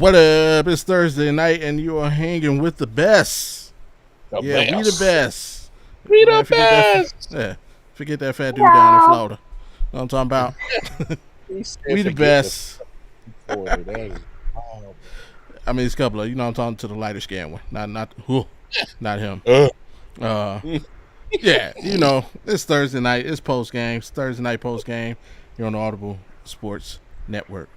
What up? It's Thursday night, and you are hanging with the best. The We the best. We the best. Forget that fat dude down in Florida. Know what I'm talking about? We the best. I mean, it's a couple of, I'm talking to the lighter skin one, not him. Yeah, it's Thursday night. It's Postgame. It's Thursday night Postgame. You're on the Audible Sports Network.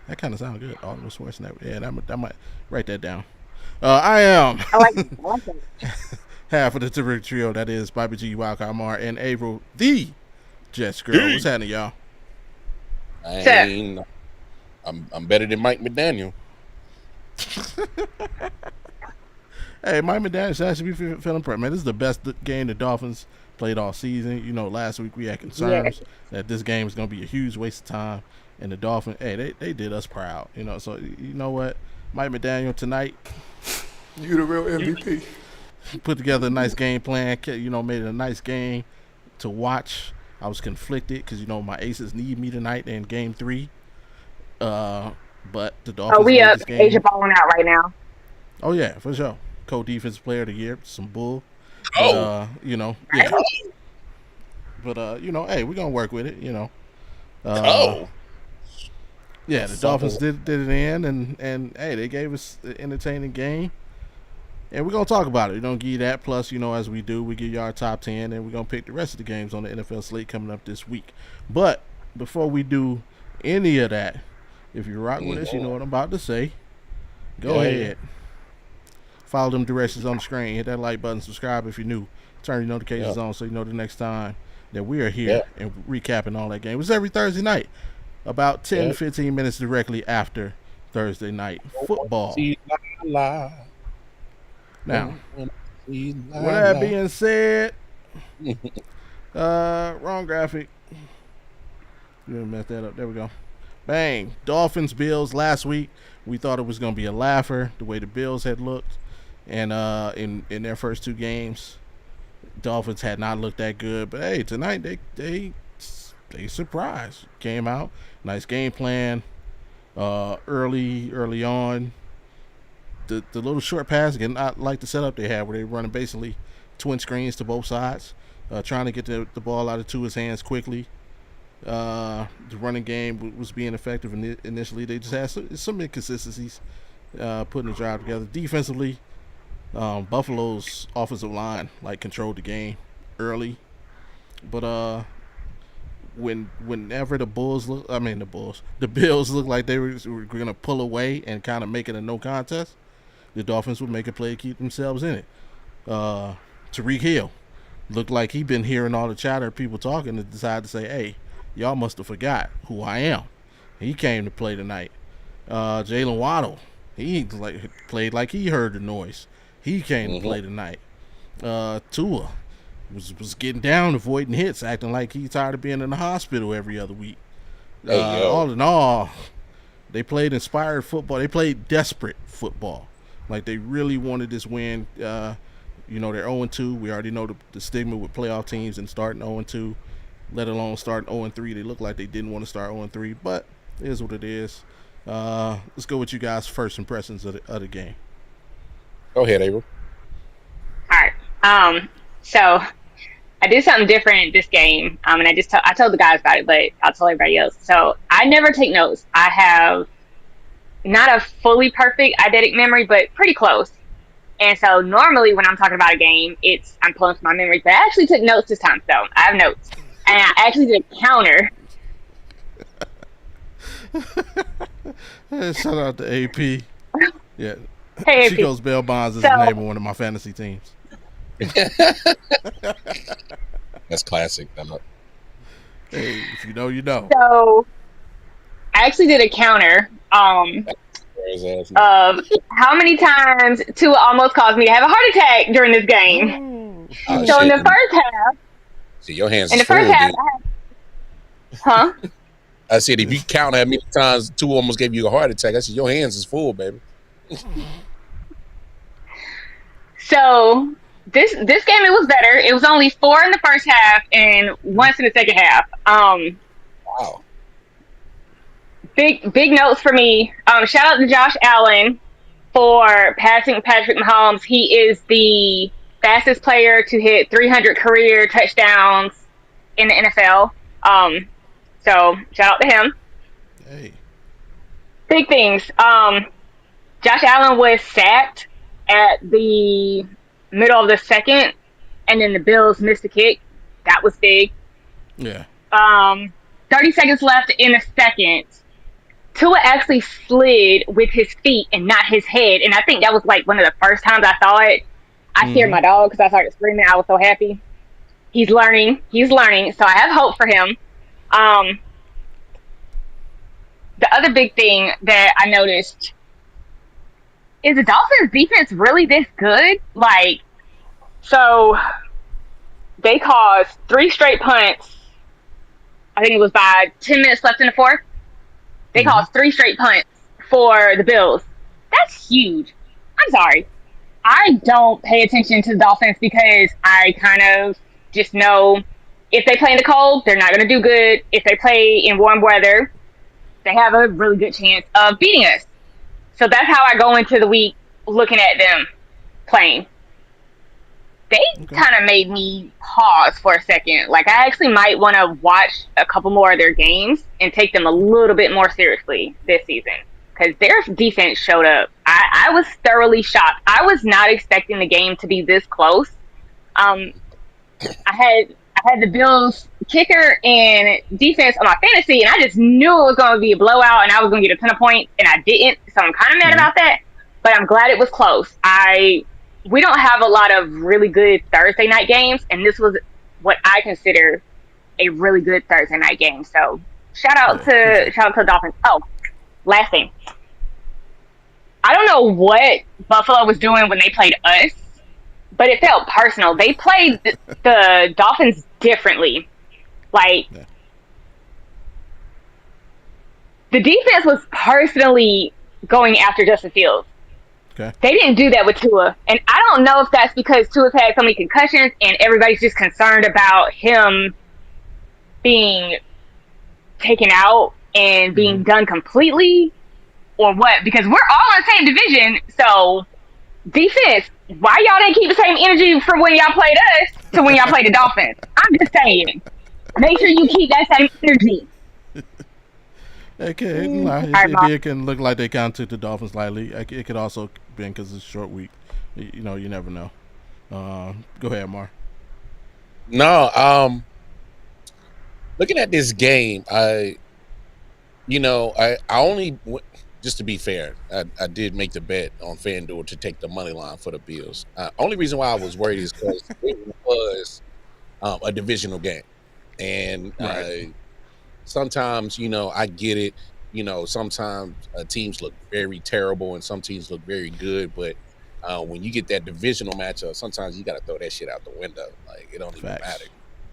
That kind of sounds good. Audible Sports Network. Yeah, that might write that down. I am. I like it. Half of the terrific trio. That is Bobby G, Wildcard Mar, and April, the Jets girl. What's happening, y'all? I'm better than Mike McDaniel. Hey, Mike McDaniel should actually be feeling pretty. Man, this is the best game the Dolphins played all season. Last week we had concerns that this game is going to be a huge waste of time. And the Dolphins, hey, they did us proud. So you know what? Mike McDaniel tonight. You the real MVP. Put together a nice game plan. Made it a nice game to watch. I was conflicted because, my Aces need me tonight in Game 3. But the Dolphins. Oh, we up. Asia balling out right now. Oh, yeah, for sure. Co-defensive player of the year. Some bull. Oh. Yeah. But, hey, we're going to work with it, Yeah, the Dolphins did it in, and hey, they gave us an entertaining game. And we're going to talk about it. We're going to give you that. Plus, as we do, we give you our top 10, and we're going to pick the rest of the games on the NFL slate coming up this week. But before we do any of that, if you rock with us, you know what I'm about to say. Go ahead. Follow them directions on the screen. Hit that like button. Subscribe if you're new. Turn your notifications on so you know the next time that we are here and recapping all that game. It's every Thursday night. About 10 to 15 minutes directly after Thursday night football. Now, with that being said, wrong graphic. You didn't mess that up. There we go. Bang. Dolphins, Bills last week. We thought it was going to be a laugher the way the Bills had looked. And in their first two games, Dolphins had not looked that good. But, hey, tonight they surprised. Came out. Nice game plan. Early on. The little short pass, again, not like the setup they had where they're running basically twin screens to both sides, trying to get the ball out of Tua's hands quickly. The running game was being effective initially. They just had some inconsistencies putting the drive together. Defensively, Buffalo's offensive line controlled the game early, but whenever the Bills look like they were going to pull away and kind of make it a no contest, the Dolphins would make a play to keep themselves in it. Tyreek Hill looked like he'd been hearing all the chatter, people talking, and decided to say, hey, y'all must have forgot who I am. He came to play tonight. Jalen Waddle, he played like he heard the noise. He came to play tonight. Tua was getting down, avoiding hits, acting like he's tired of being in the hospital every other week. All in all, they played inspired football. They played desperate football. Like they really wanted this win. They're 0-2. We already know the stigma with playoff teams and starting 0-2, let alone starting 0-3. They look like they didn't want to start 0-3, but it is what it is. Let's go with you guys' first impressions of the game. Go ahead, April. All right. So I did something different this game, and I told the guys about it, but I'll tell everybody else. So I never take notes. I have not a fully perfect eidetic memory, but pretty close. And so normally when I'm talking about a game, I'm pulling from my memory, but I actually took notes this time. So I have notes, and I actually did a counter. Shout out to AP. Yeah, hey, Chico's Bell Bonds is the name of one of my fantasy teams. That's classic. Hey, if you know, you know. So I actually did a counter of how many times Tua almost caused me to have a heart attack during this game. So in the first half, see your hands. In the first half, I said if you count how many times Tua almost gave you a heart attack, I said your hands is full, baby. So this game, it was better. It was only 4 in the first half and once in the second half. Wow. big notes for me. Shout out to Josh Allen for passing Patrick Mahomes. He is the fastest player to hit 300 career touchdowns in the NFL. So shout out to him. Hey. Big things. Josh Allen was sacked at the middle of the second, and then the Bills missed a kick. That was big. Yeah. 30 seconds left in the second. Tua actually slid with his feet and not his head, and I think that was like one of the first times I saw it. I scared my dog because I started screaming. I was so happy. He's learning, so I have hope for him. The other big thing that I noticed is the Dolphins' defense really this good? Like, so they caused 3 straight punts. I think it was by 10 minutes left in the fourth. They caused 3 straight punts for the Bills. That's huge. I'm sorry. I don't pay attention to the Dolphins because I kind of just know if they play in the cold, they're not going to do good. If they play in warm weather, they have a really good chance of beating us. So that's how I go into the week looking at them playing. They kind of made me pause for a second. Like, I actually might want to watch a couple more of their games and take them a little bit more seriously this season. Because their defense showed up. I was thoroughly shocked. I was not expecting the game to be this close. I had the Bills kicker and defense on my fantasy, and I just knew it was going to be a blowout, and I was going to get a ton of points, and I didn't. So I'm kind of mad about that. But I'm glad it was close. We don't have a lot of really good Thursday night games, and this was what I consider a really good Thursday night game. So shout out to the Dolphins. Oh, last thing. I don't know what Buffalo was doing when they played us, but it felt personal. They played the Dolphins differently. Like, the defense was personally going after Justin Fields. Okay. They didn't do that with Tua. And I don't know if that's because Tua's had so many concussions and everybody's just concerned about him being taken out and being done completely, or what, because we're all in the same division. So defense, why y'all didn't keep the same energy from when y'all played us to when y'all played the Dolphins? I'm just saying, make sure you keep that same energy. It can look like they kind of took the Dolphins lightly. It could also be because it's a short week. You never know. Go ahead, Mar. No, looking at this game, I only, just to be fair, I did make the bet on FanDuel to take the money line for the Bills. Only reason why I was worried is because it was a divisional game, and sometimes, I get it. Sometimes teams look very terrible and some teams look very good, but when you get that divisional matchup, sometimes you got to throw that shit out the window. Like, it don't even matter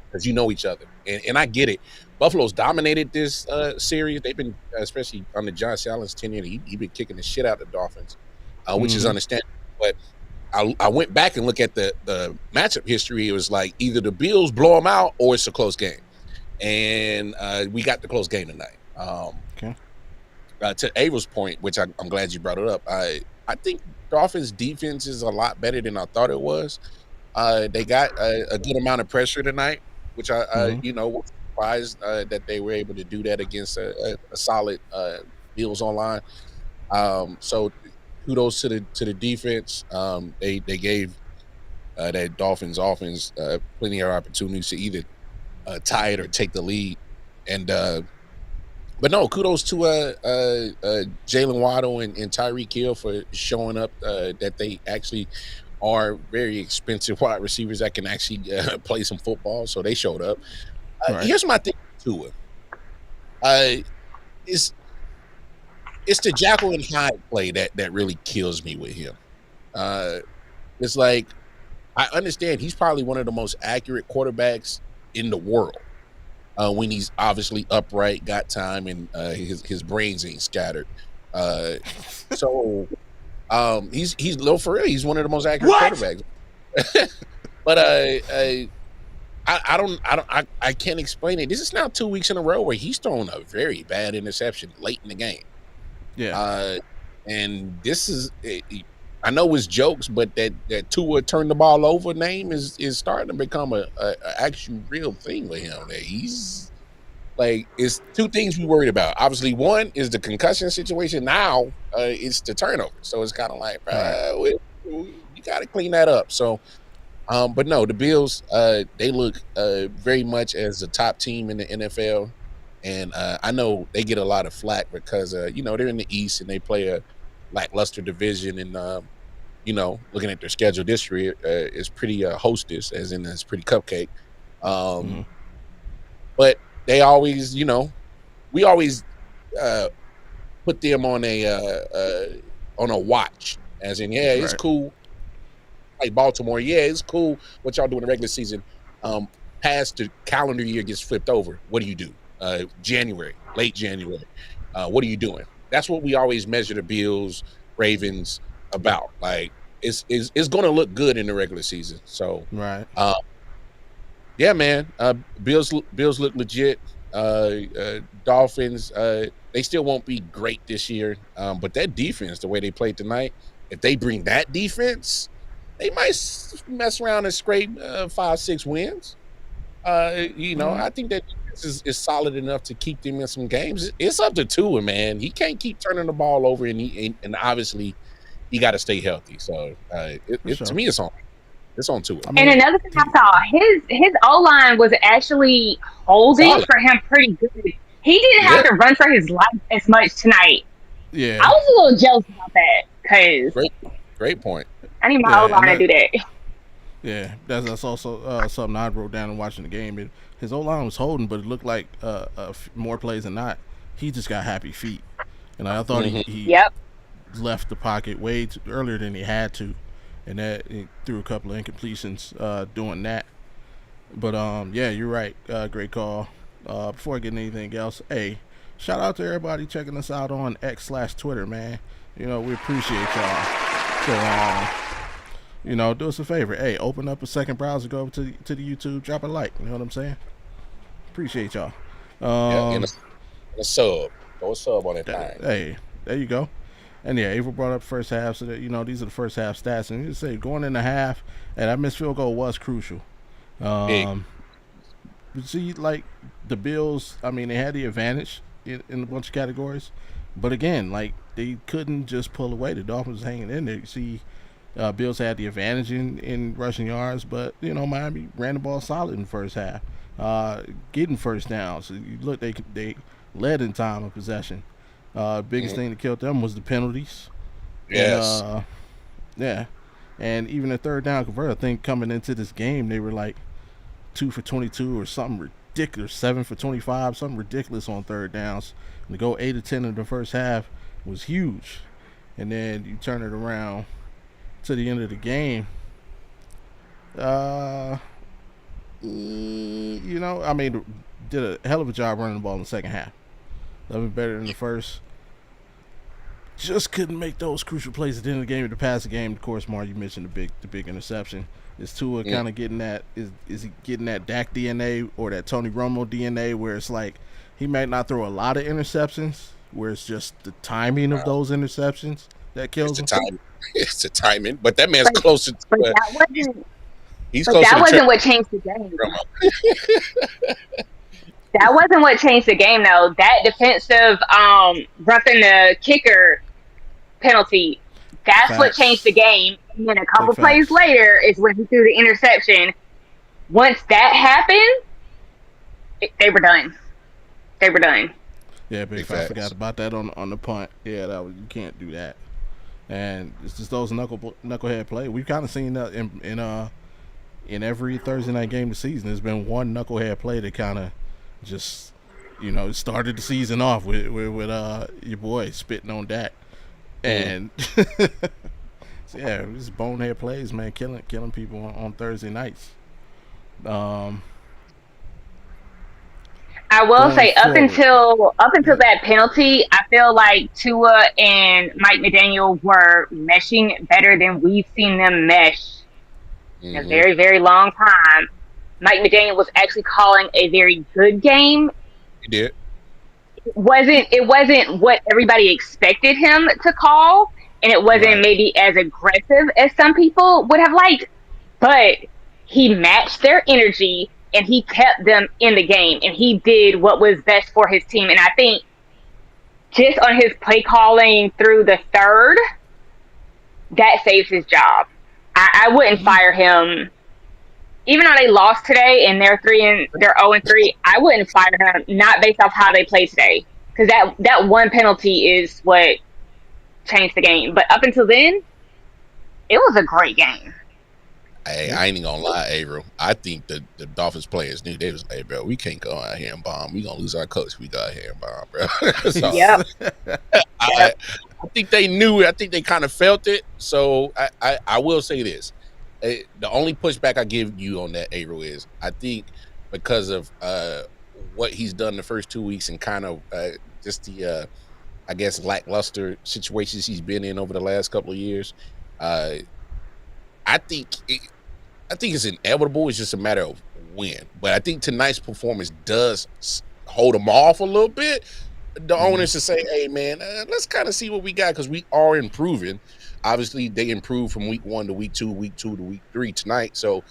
because you know each other, and I get it. Buffalo's dominated this series. They've been, especially under Josh Allen's tenure, he been kicking the shit out of the Dolphins, which is understandable. But I went back and looked at the matchup history. It was like either the Bills blow them out or it's a close game, and we got the close game tonight. To Ava's point, which I'm glad you brought it up, I think Dolphins' defense is a lot better than I thought it was. They got a good amount of pressure tonight, which I was surprised that they were able to do that against a solid Bills online. So kudos to the defense. They gave that Dolphins offense plenty of opportunities to either tie it or take the lead. And but no, kudos to Jalen Waddle and Tyreek Hill for showing up that they actually are very expensive wide receivers that can actually play some football. So they showed up. Here's my thing to it. It's the Jekyll and Hyde play that really kills me with him. It's like, I understand he's probably one of the most accurate quarterbacks in the world when he's obviously upright, got time, and his brains ain't scattered. So he's low for real. He's one of the most accurate quarterbacks. But I can't explain it. This is now 2 weeks in a row where he's thrown a very bad interception late in the game. Yeah. And this is, I know it's jokes, but that Tua turn the ball over name is starting to become a actual real thing with him. That he's like, it's two things we worried about. Obviously, one is the concussion situation. Now it's the turnover. So it's kind of like, you got to clean that up. So, but no, the Bills, they look very much as the top team in the NFL. And I know they get a lot of flack because, they're in the East and they play a lackluster division. And, looking at their schedule this year, is pretty hostess, as in it's pretty cupcake. But they always, we always put them on a watch, as in, yeah, it's cool. Like Baltimore, yeah, it's cool what y'all do in the regular season. Past the calendar year gets flipped over. What do you do? January, late January. What are you doing? That's what we always measure the Bills, Ravens about. Like, it's going to look good in the regular season. So, yeah, man. Bills look legit. Dolphins, they still won't be great this year. But that defense, the way they played tonight, if they bring that defense, they might mess around and scrape 5-6 wins. I think that defense is solid enough to keep them in some games. It's up to Tua, man. He can't keep turning the ball over, and obviously he got to stay healthy. So to me, it's on Tua. And another thing I saw, his O-line was actually holding for him pretty good. He didn't have to run for his life as much tonight. Yeah, I was a little jealous about that because great point. I need my O-line to do that. Yeah, that's also something I wrote down in watching the game. His O-line was holding, but it looked like more plays than not, he just got happy feet. And I thought he left the pocket way earlier than he had to. And that he threw a couple of incompletions doing that. But, yeah, you're right. Great call. Before I get anything else, hey, shout out to everybody checking us out on X/Twitter, man. We appreciate y'all. So, do us a favor. Hey, open up a second browser, go over to the YouTube, drop a like. You know what I'm saying? Appreciate y'all. And a sub. Throw a sub on that thing. Hey, there you go. And yeah, April brought up first half, so that these are the first half stats. And you say going in the half, and that missed field goal was crucial. See, like the Bills, I mean, they had the advantage in a bunch of categories, but again, like they couldn't just pull away. The Dolphins was hanging in there. You see, Bills had the advantage in rushing yards, but Miami ran the ball solid in the first half, getting first downs. So you look, they led in time of possession. Biggest thing that killed them was the penalties. Yes. And, yeah. And even the third down convert, I think coming into this game, they were like 2 for 22 or something ridiculous, 7 for 25, something ridiculous on third downs. And to go 8 of 10 in the first half was huge. And then you turn it around to the end of the game. I mean, did a hell of a job running the ball in the second half. That was better than the first. Just couldn't make those crucial plays at the end of the game to pass the game. Of course, Mark, you mentioned the big interception. Is Tua kind of getting that? Is he getting that Dak DNA or that Tony Romo DNA, where it's like he might not throw a lot of interceptions, where it's just the timing of those interceptions that kills him? It's the timing, but that man's closer to. But that wasn't. He's but closer that to wasn't what changed the game. That wasn't what changed the game, though. That defensive roughing the kicker penalty, that's what changed the game. And then a couple plays later is when he threw the interception. Once that happened, they were done. They were done. Yeah, big facts. I forgot about that on the punt. Yeah, you can't do that. And it's just those knucklehead play. We've kind of seen that in every Thursday night game this season. There's been one knucklehead play that kind of just started the season off with your boy spitting on Dak, and so yeah, it was bonehead plays, man, killing people on Thursday nights. I will say up until that penalty, I feel like Tua and Mike McDaniel were meshing better than we've seen them mesh in a very, very long time. Mike McDaniel was actually calling a very good game. He did. It wasn't what everybody expected him to call, and it wasn't maybe as aggressive as some people would have liked, but he matched their energy and he kept them in the game, and he did what was best for his team. And I think just on his play calling through the third, that saves his job. I wouldn't fire him. Even though they lost today and they're 0-3, I wouldn't fire him, not based off how they played today, because that one penalty is what changed the game. But up until then, it was a great game. Hey, I ain't even gonna lie, Avro. I think the Dolphins players knew they was, hey, bro, we can't go out here and bomb. We gonna lose our coach if we go out here and bomb, bro. So, Yep. I think they knew it. I think they kind of felt it. So I will say this. The only pushback I give you on that, Avro, is I think because of what he's done the first 2 weeks and kind of just the, I guess, lackluster situations he's been in over the last couple of years, I think it's inevitable. It's just a matter of when. But I think tonight's performance does hold them off a little bit. The owners should say, hey, man, let's kind of see what we got, because we are improving. Obviously, they improved from week 1 to week 2, week 2 to week 3 tonight. So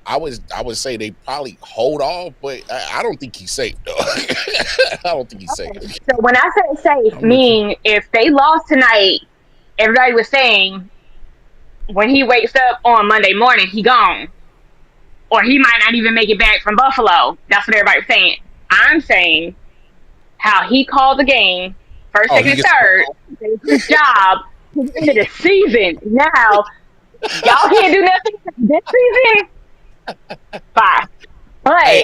I would say they probably hold off, but I don't think he's safe, though. I don't think he's safe. So when I say safe, meaning if they lost tonight, everybody was saying when he wakes up on Monday morning, he gone. Or he might not even make it back from Buffalo. That's what everybody's saying. I'm saying how he called the game, first, second, and third, his job, his end of the season. Now, y'all can't do nothing this season? Fine. But hey,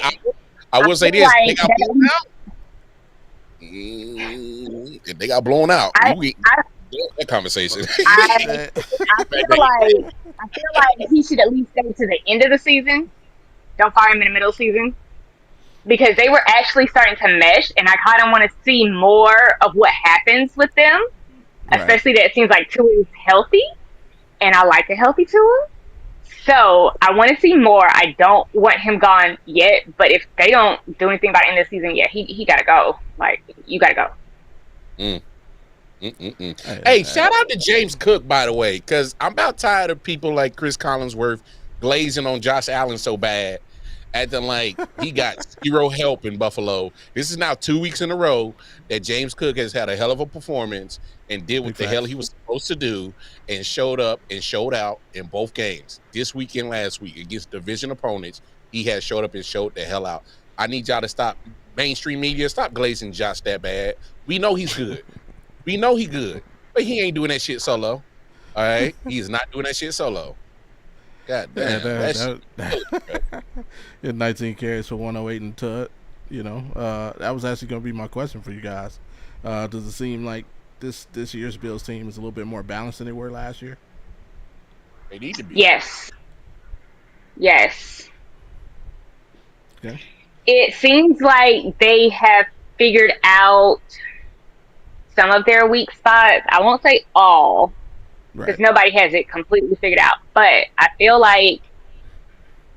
I will say this. Like they got blown out. If they got blown out, that conversation. I feel like he should at least stay to the end of the season. Don't fire him in the middle of the season, because they were actually starting to mesh, and I kind of want to see more of what happens with them, especially that it seems like Tua is healthy, and I like a healthy Tua. So I want to see more. I don't want him gone yet, but if they don't do anything by the end of the season, he got to go. Like, you got to go. Hey, shout out to James Cook, by the way, because I'm about tired of people like Chris Collinsworth glazing on Josh Allen so bad, acting like he got zero help in Buffalo. This is now 2 weeks in a row that James Cook has had a hell of a performance and did what the hell he was supposed to do and showed up and showed out in both games. This week and last week against division opponents, he has showed up and showed the hell out. I need y'all to stop, mainstream media, stop glazing Josh that bad. We know he's good. We know he's good, but he ain't doing that shit solo. All right? He is not doing that shit solo. God damn. 19 carries for 108 and tut. You know, that was actually going to be my question for you guys. Does it seem like this year's Bills team is a little bit more balanced than they were last year? They need to be. Yes. Okay. It seems like they have figured out some of their weak spots. I won't say all, because nobody has it completely figured out. But I feel like,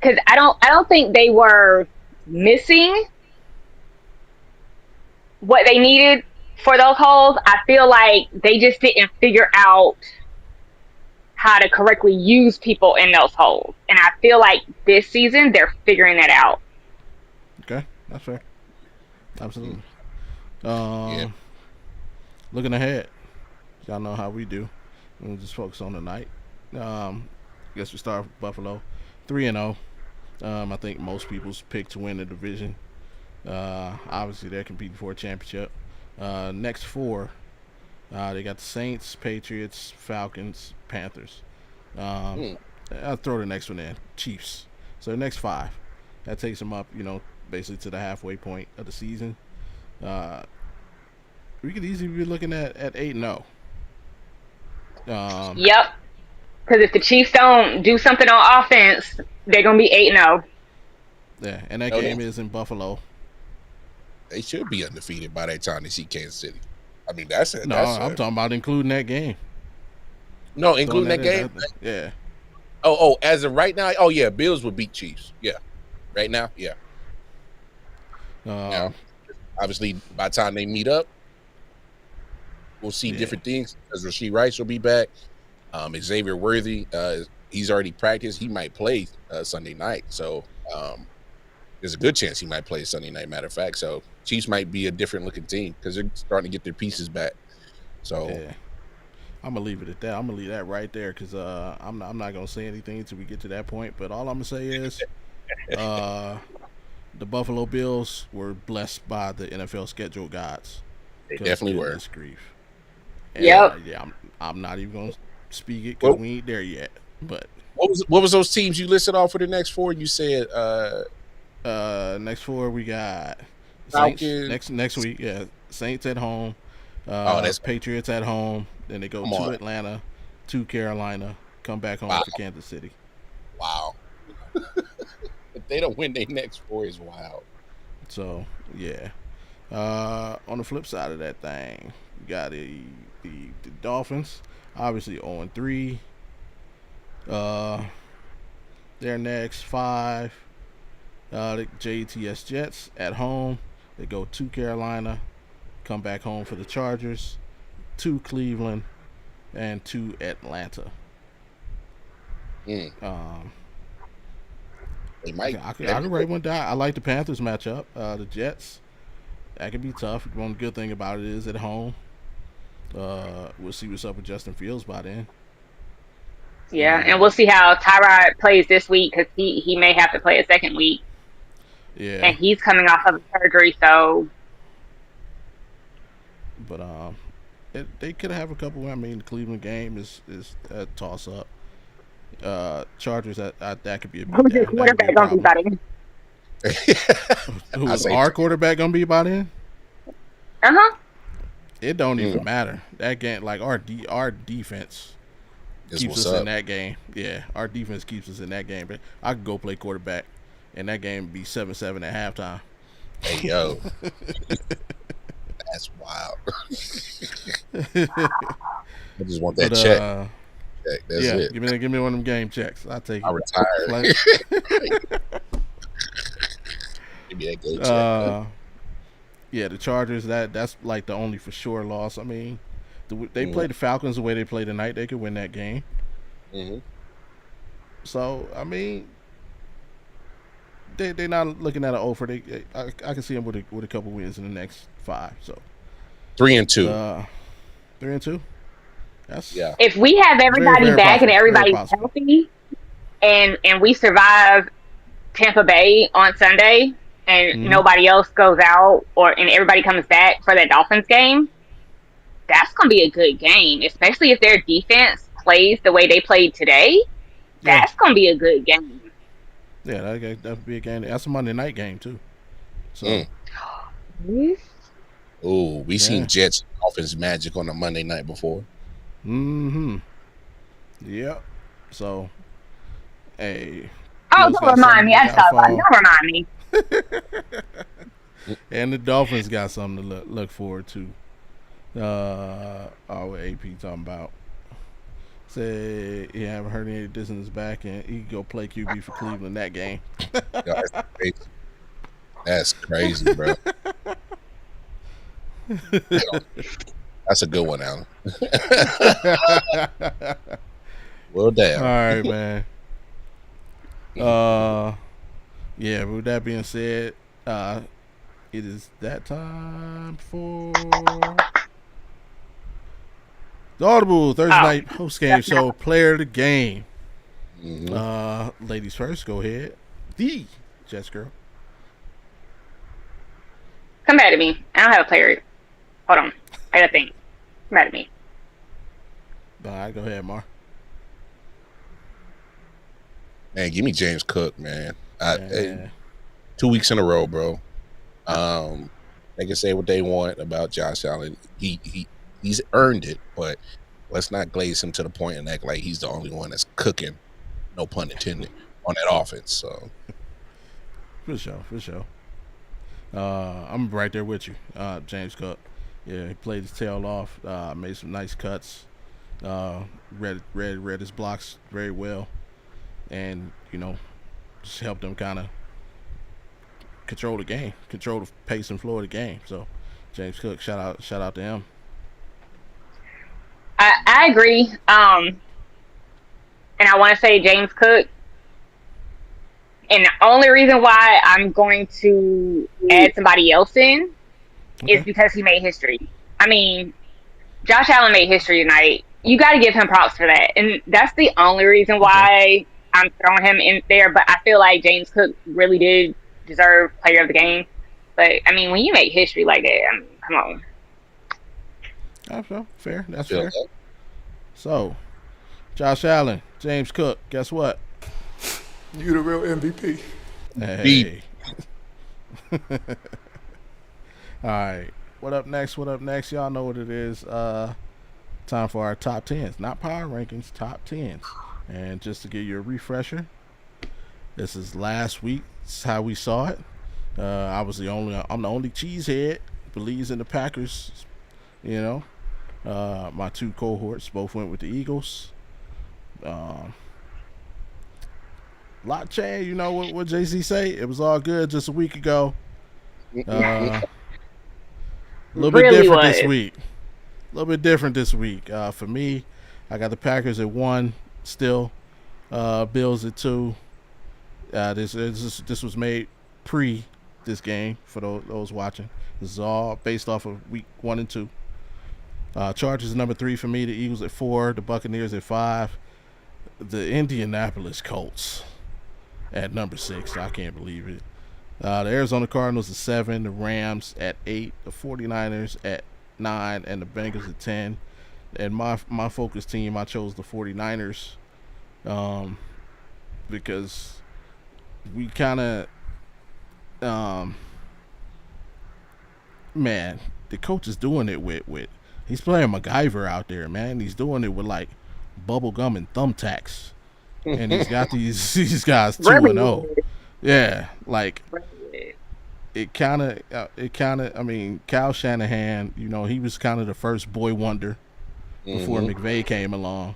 because I don't think they were missing what they needed for those holes. I feel like they just didn't figure out how to correctly use people in those holes. And I feel like this season they're figuring that out. Okay, that's fair. Absolutely. Looking ahead, y'all know how we do. We'll just focus on tonight. I guess we start with Buffalo, 3-0. I think most people's pick to win the division. Obviously, they're competing for a championship. Next four, they got the Saints, Patriots, Falcons, Panthers. I'll throw the next one in, Chiefs. So the next five, that takes them up, basically to the halfway point of the season. We could easily be looking at 8-0. Yep. Because if the Chiefs don't do something on offense, they're going to be 8-0. Yeah, and that game is in Buffalo. They should be undefeated by that time they see Kansas City. I mean, that's it. I'm talking about including that game. No, including that game? Yeah. Oh, as of right now, Bills would beat Chiefs. Yeah. Right now, yeah. Uh, Now, obviously, by the time they meet up, we'll see Yeah. different things. Because Rasheed Rice will be back. Xavier Worthy, he's already practiced. He might play Sunday night. So there's a good chance he might play Sunday night, matter of fact. So Chiefs might be a different looking team because they're starting to get their pieces back. So yeah. I'm gonna leave it at that. I'm gonna leave that right there because I'm not gonna say anything until we get to that point. But all I'm gonna say is, the Buffalo Bills were blessed by the NFL schedule gods. they definitely were. Goodness grief. And, Yep. yeah, I'm not even gonna speak it Well- because we ain't there yet. But What was those teams you listed off for the next four? You said next four we got Saints Falcons. next week. Yeah, Saints at home. that's- Patriots at home. Then they go Come to on. Atlanta, to Carolina, come back home Wow. to Kansas City. wow. If they don't win their next four is wild. So yeah. On the flip side of that thing, you got the Dolphins, obviously 0-3. Their next 5. The JTS Jets at home. They go to Carolina, come back home for the Chargers, to Cleveland, and to Atlanta. They I might. could write one down. I like the Panthers matchup. The Jets, that could be tough. One good thing about it is at home. We'll see what's up with Justin Fields by then. Yeah, and we'll see how Tyrod plays this week because he may have to play a second week, Yeah, and he's coming off of surgery. So but they could have a couple. I mean, the Cleveland game is a toss up. Chargers that could be a who's your quarterback gonna be by then? Who's say- our quarterback gonna be by then? It don't even matter. That game, like our defense This keeps what's us up. in that game. Yeah, our defense keeps us in that game. But I could go play quarterback, and that game would be 7-7 at halftime. Hey yo, that's wild. I just want that But, check. That's yeah, it. give me one of them game checks. I'll take it. I retired. Like, Give me that game check. yeah, the Chargers. That's like the only for sure loss. I mean, they play the Falcons the way they play tonight. They could win that game. Mm-hmm. So I mean, they're not looking at an offer. I can see them with a couple wins in the next 5. So 3-2. 3-2. That's Yeah. If we have everybody very back possible. and Very everybody's possible. healthy, and we survive Tampa Bay on Sunday, and nobody else goes out, and everybody comes back for that Dolphins game, that's gonna be a good game, especially if their defense plays the way they played today. Yeah. That's gonna be a good game. Yeah, that would be a game. That's a Monday night game too. So Oh, we seen Yeah. Jets Dolphins magic on a Monday night before. Yep. So hey. Oh, Bills don't got remind me. something I to saw look that. out Don't remind me. And the Dolphins got something to look forward to. What AP talking about? Say he haven't heard any distance back, and he can go play QB for Cleveland that game. Yo, that's crazy. That's crazy, bro. That's a good one, Alan. Well, All damn. right, man. Yeah. With that being said, it is that time for the Audible Thursday night post game show. Player of the game. Mhm. Ladies first. Go ahead. The Jets girl. Come back to me. I don't have a player. Hold on. I gotta think. Come back to me. All right, go ahead, Mar. Man, give me James Cook, man. Yeah. 2 weeks in a row, bro. They can say what they want about Josh Allen. He's earned it, but let's not glaze him to the point and act like he's the only one that's cooking, no pun intended, on that offense. So For sure. I'm right there with you, James Cook. Yeah, he played his tail off. Made some nice cuts. Read his blocks very well, and just helped them kind of control the game, control the pace and flow of the game. So James Cook, shout out to him. I agree. And I want to say James Cook. And the only reason why I'm going to add somebody else in is because he made history. I mean, Josh Allen made history tonight. You got to give him props for that. And that's the only reason why I'm throwing him in there. But I feel like James Cook really did deserve player of the game. But, I mean, when you make history like that, I mean, come on. That's fair. That's fair. So, Josh Allen, James Cook, guess what? You the real MVP. Hey. All right. What up next? Y'all know what it is. Time for our top 10s. Not power rankings, top 10s. And just to give you a refresher, this is last week. This is how we saw it. I'm the only cheesehead believes in the Packers. You know, my two cohorts both went with the Eagles. Lot change, you know what Jay-Z say? It was all good just a week ago. A little bit different this week. A little bit different this week. For me, I got the Packers at 1 still. Bills at 2. This was made pre this game for those watching. This is all based off of week 1 and 2. Chargers at number 3 for me. The Eagles at 4. The Buccaneers at 5. The Indianapolis Colts at number 6. I can't believe it. The Arizona Cardinals at 7. The Rams at 8. The 49ers at 9. And the Bengals at 10. And my focus team, I chose the 49ers because we kind of man, the coach is doing it with he's playing MacGyver out there, man. He's doing it with like bubble gum and thumbtacks. And he's got these guys 2-0. Yeah, like it kind of. I mean, Kyle Shanahan. You know, he was kind of the first boy wonder before McVay came along,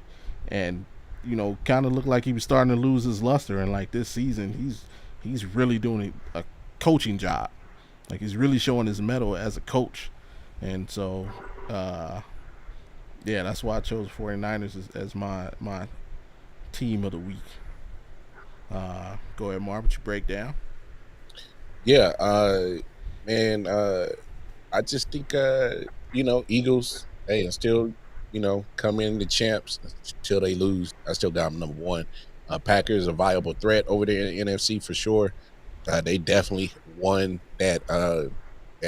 and you know, kind of looked like he was starting to lose his luster. And like this season, he's really doing a coaching job. Like he's really showing his mettle as a coach, and so yeah, that's why I chose 49ers as my team of the week. Go ahead, Marv, what you break down? Yeah, man, I just think you know, Eagles, hey, I still, you know, come in the champs until they lose. I still got them number 1. Packers a viable threat over there in the NFC for sure. They definitely won that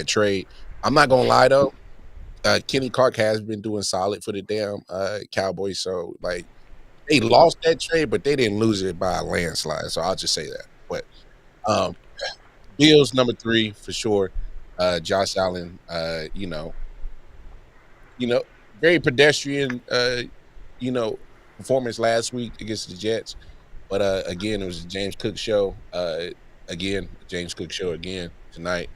trade. I'm not gonna lie though, Kenny Clark has been doing solid for the damn Cowboys. So like they lost that trade, but they didn't lose it by a landslide. So I'll just say that. But Bills number 3 for sure. Josh Allen, you know, very pedestrian, you know, performance last week against the Jets. But again, it was a James Cook show. James Cook show again tonight.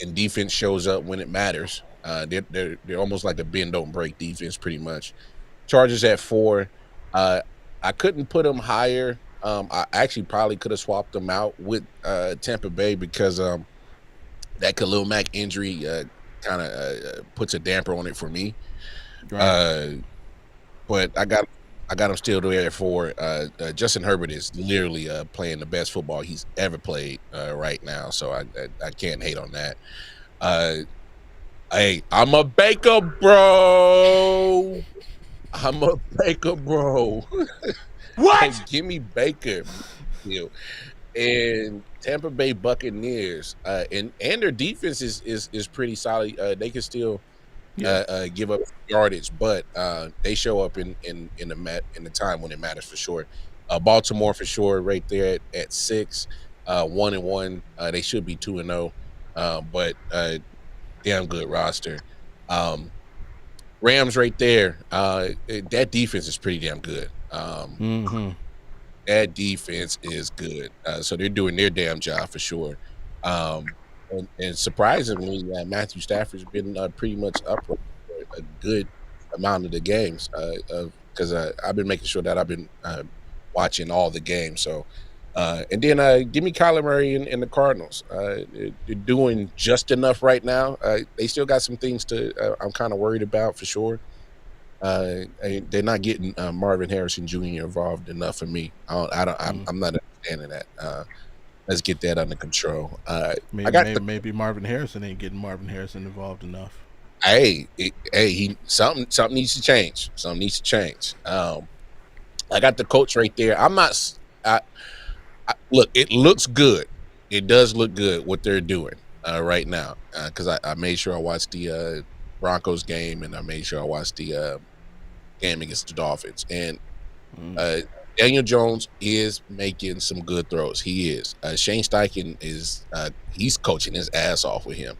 And defense shows up when it matters. They're almost like a bend don't break defense, pretty much. Chargers at 4. I couldn't put them higher. I actually probably could have swapped them out with Tampa Bay because that Khalil Mack injury kind of puts a damper on it for me. Right. But I got him still there at 4. Justin Herbert is literally playing the best football he's ever played right now, so I can't hate on that. Hey, I'm a Baker bro. What? Hey, give me Baker. And Tampa Bay Buccaneers, and their defense is pretty solid. They can still give up yardage, but they show up in the time when it matters for sure. Baltimore for sure, right there at 6, 1-1. They should be 2-0, but damn good roster. Rams right there. That defense is pretty damn good. That defense is good. So they're doing their damn job for sure. And surprisingly, Matthew Stafford's been pretty much up for a good amount of the games because I've been making sure that I've been watching all the games. So And then give me Kyler Murray and the Cardinals. They're doing just enough right now. They still got some things I'm kind of worried about for sure. They're not getting Marvin Harrison Jr. involved enough for me. I'm not understanding that. Let's get that under control. Maybe Marvin Harrison ain't getting Marvin Harrison involved enough. Something needs to change. Something needs to change. I got the coach right there. Look, it looks good. It does look good what they're doing right now. Because I made sure I watched the Broncos game, and I made sure I watched the game against the Dolphins. And Daniel Jones is making some good throws. He is. Shane Steichen he's coaching his ass off with him.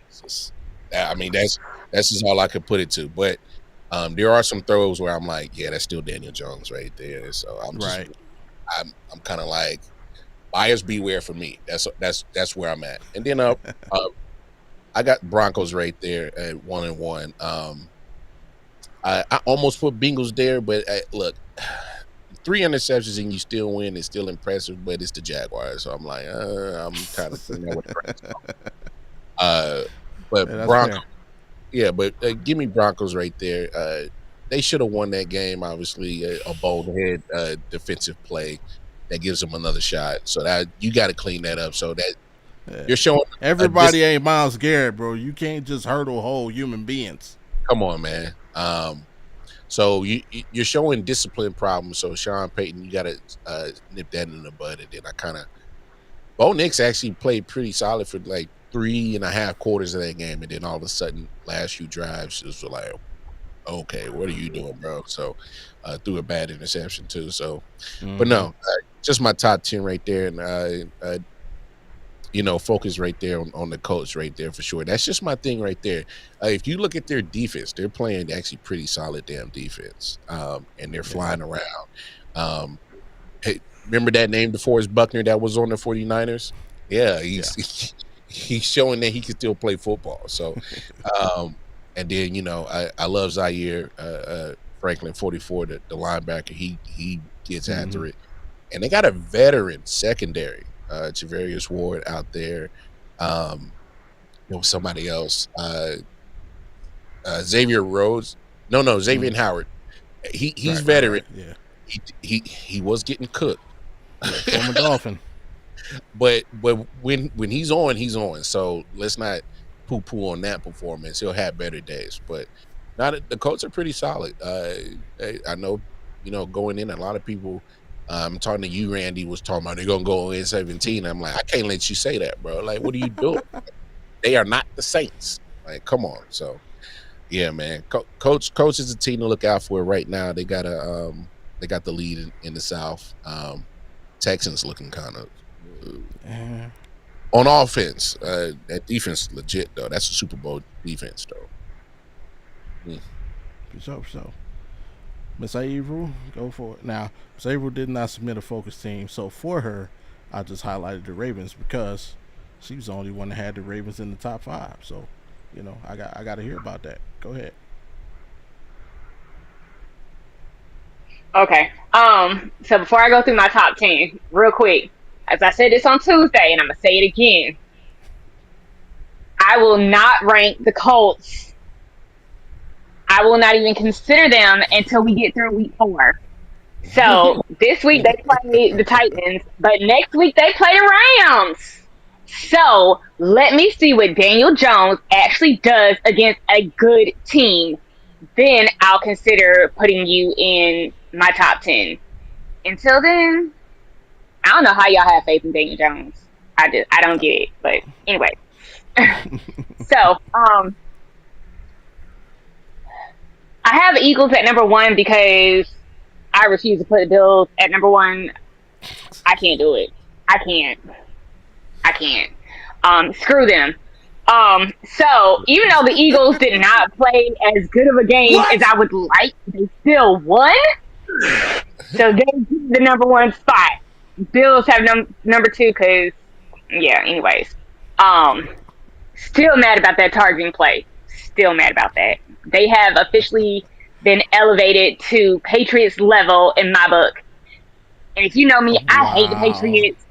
Jesus. I mean, that's just all I could put it to. But there are some throws where I'm like, yeah, that's still Daniel Jones right there. So I'm kind of like, buyers beware for me. That's where I'm at. And then I got Broncos right there at 1-1. I almost put Bengals there, but look, 3 interceptions and you still win is still impressive, but it's the Jaguars, so I'm like, I'm kind of with the but yeah, Broncos, but give me Broncos right there. They should have won that game. Obviously, a bonehead defensive play that gives them another shot. So that you got to clean that up. So that you're showing everybody ain't Myles Garrett, bro. You can't just hurdle whole human beings. Come on, man. So you're showing discipline problems. So Sean Payton, you got to nip that in the bud. And then Bo Nix actually played pretty solid for like 3.5 quarters of that game, and then all of a sudden, last few drives, it was like, okay, what are you doing, bro? So threw a bad interception too. So, but no, just my top 10 right there, and focus right there on the coach right there for sure. That's just my thing right there. If you look at their defense, they're playing actually pretty solid damn defense, and they're flying around. Hey, remember that name DeForest Buckner that was on the 49ers? Yeah, he's showing that he can still play football. So, and then I love Zaire Franklin, 44, the linebacker. He gets after it, and they got a veteran secondary. Javarius Ward out there. Somebody else. Xavier Rhodes. No, Xavier Howard. He's veteran. Right. Yeah. He was getting cooked. Former Dolphin. But when he's on, he's on. So let's not poo-poo on that performance. He'll have better days. But the Colts are pretty solid. I know, going in, a lot of people. I'm talking to you, Randy, was talking about they're gonna go in 17. I'm like, I can't let you say that, bro. Like, what are you doing? They are not the Saints. Like, come on. So, yeah, man. Coach is a team to look out for right now. They got the lead in the South. Texans looking kind of on offense. That defense is legit though. That's a Super Bowl defense though. For sure. Miss Averill, go for it. Now, Miss Averill did not submit a focus team, so for her, I just highlighted the Ravens because she was the only one that had the Ravens in the top 5. So, I got to hear about that. Go ahead. Okay. So before I go through my top 10, real quick, as I said this on Tuesday, and I'm gonna say it again, I will not rank the Colts. I will not even consider them until we get through week 4. So this week they play the Titans, but next week they play the Rams. So let me see what Daniel Jones actually does against a good team. Then I'll consider putting you in my top 10. Until then, I don't know how y'all have faith in Daniel Jones. I don't get it. But anyway. So, I have the Eagles at number 1 because I refuse to put the Bills at number 1. I can't do it. I can't. Screw them. So even though the Eagles did not play as good of a game as I would like, they still won. So they get the number 1 spot. Bills have number 2 because, anyways. Still mad about that targeting play. Still mad about that. They have officially been elevated to Patriots level in my book. And if you know me, I hate the Patriots.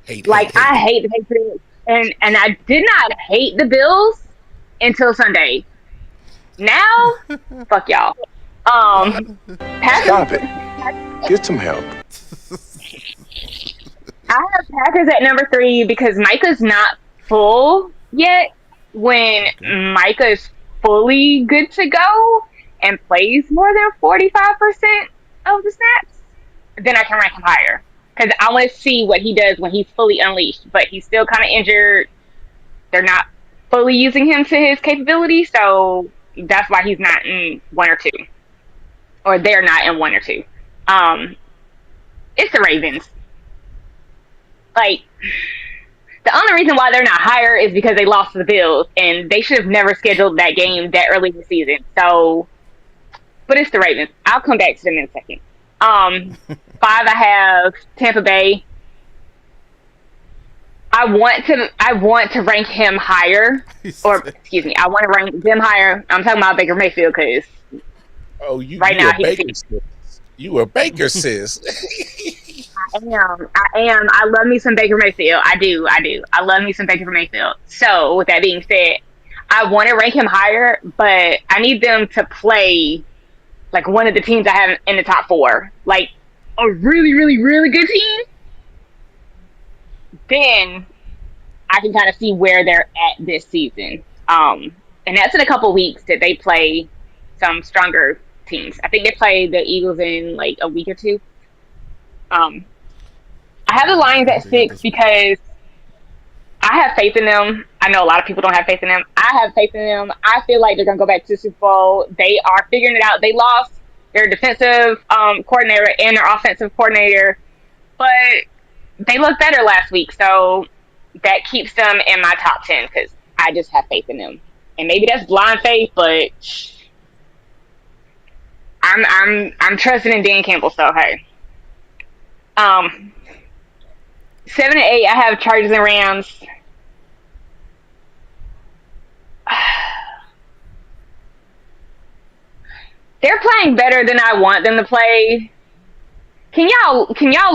I hate the Patriots. And I did not hate the Bills until Sunday. Now, fuck y'all. Packers, Stop it. Get some help. I have Packers at number 3 because Micah's not full yet. When Micah is fully good to go and plays more than 45% of the snaps, then I can rank him higher. Because I want to see what he does when he's fully unleashed. But he's still kind of injured. They're not fully using him to his capability, so that's why he's not in 1 or 2. Or they're not in 1 or 2. It's the Ravens. Like, the only reason why they're not higher is because they lost to the Bills, and they should have never scheduled that game that early in the season. So, but it's the Ravens. I'll come back to them in a second. 5, I have Tampa Bay. I want to rank him higher, or excuse me, I want to rank them higher. I'm talking about Baker Mayfield because right now you a Baker sis. I am. I love me some Baker Mayfield. I do. I love me some Baker Mayfield. So with that being said, I want to rank him higher, but I need them to play like one of the teams I have in the top 4, like a really, really, really good team. Then I can kind of see where they're at this season. And that's in a couple weeks that they play some stronger teams. I think they play the Eagles in like a week or 2. I have the Lions at 6 because I have faith in them. I know a lot of people don't have faith in them. I have faith in them. I feel like they're going to go back to the Super Bowl. They are figuring it out. They lost their defensive coordinator and their offensive coordinator, but they looked better last week. So that keeps them in my top 10 because I just have faith in them. And maybe that's blind faith, but I'm trusting in Dan Campbell. So hey, 7 and 8, I have Chargers and Rams. They're playing better than I want them to play. Can y'all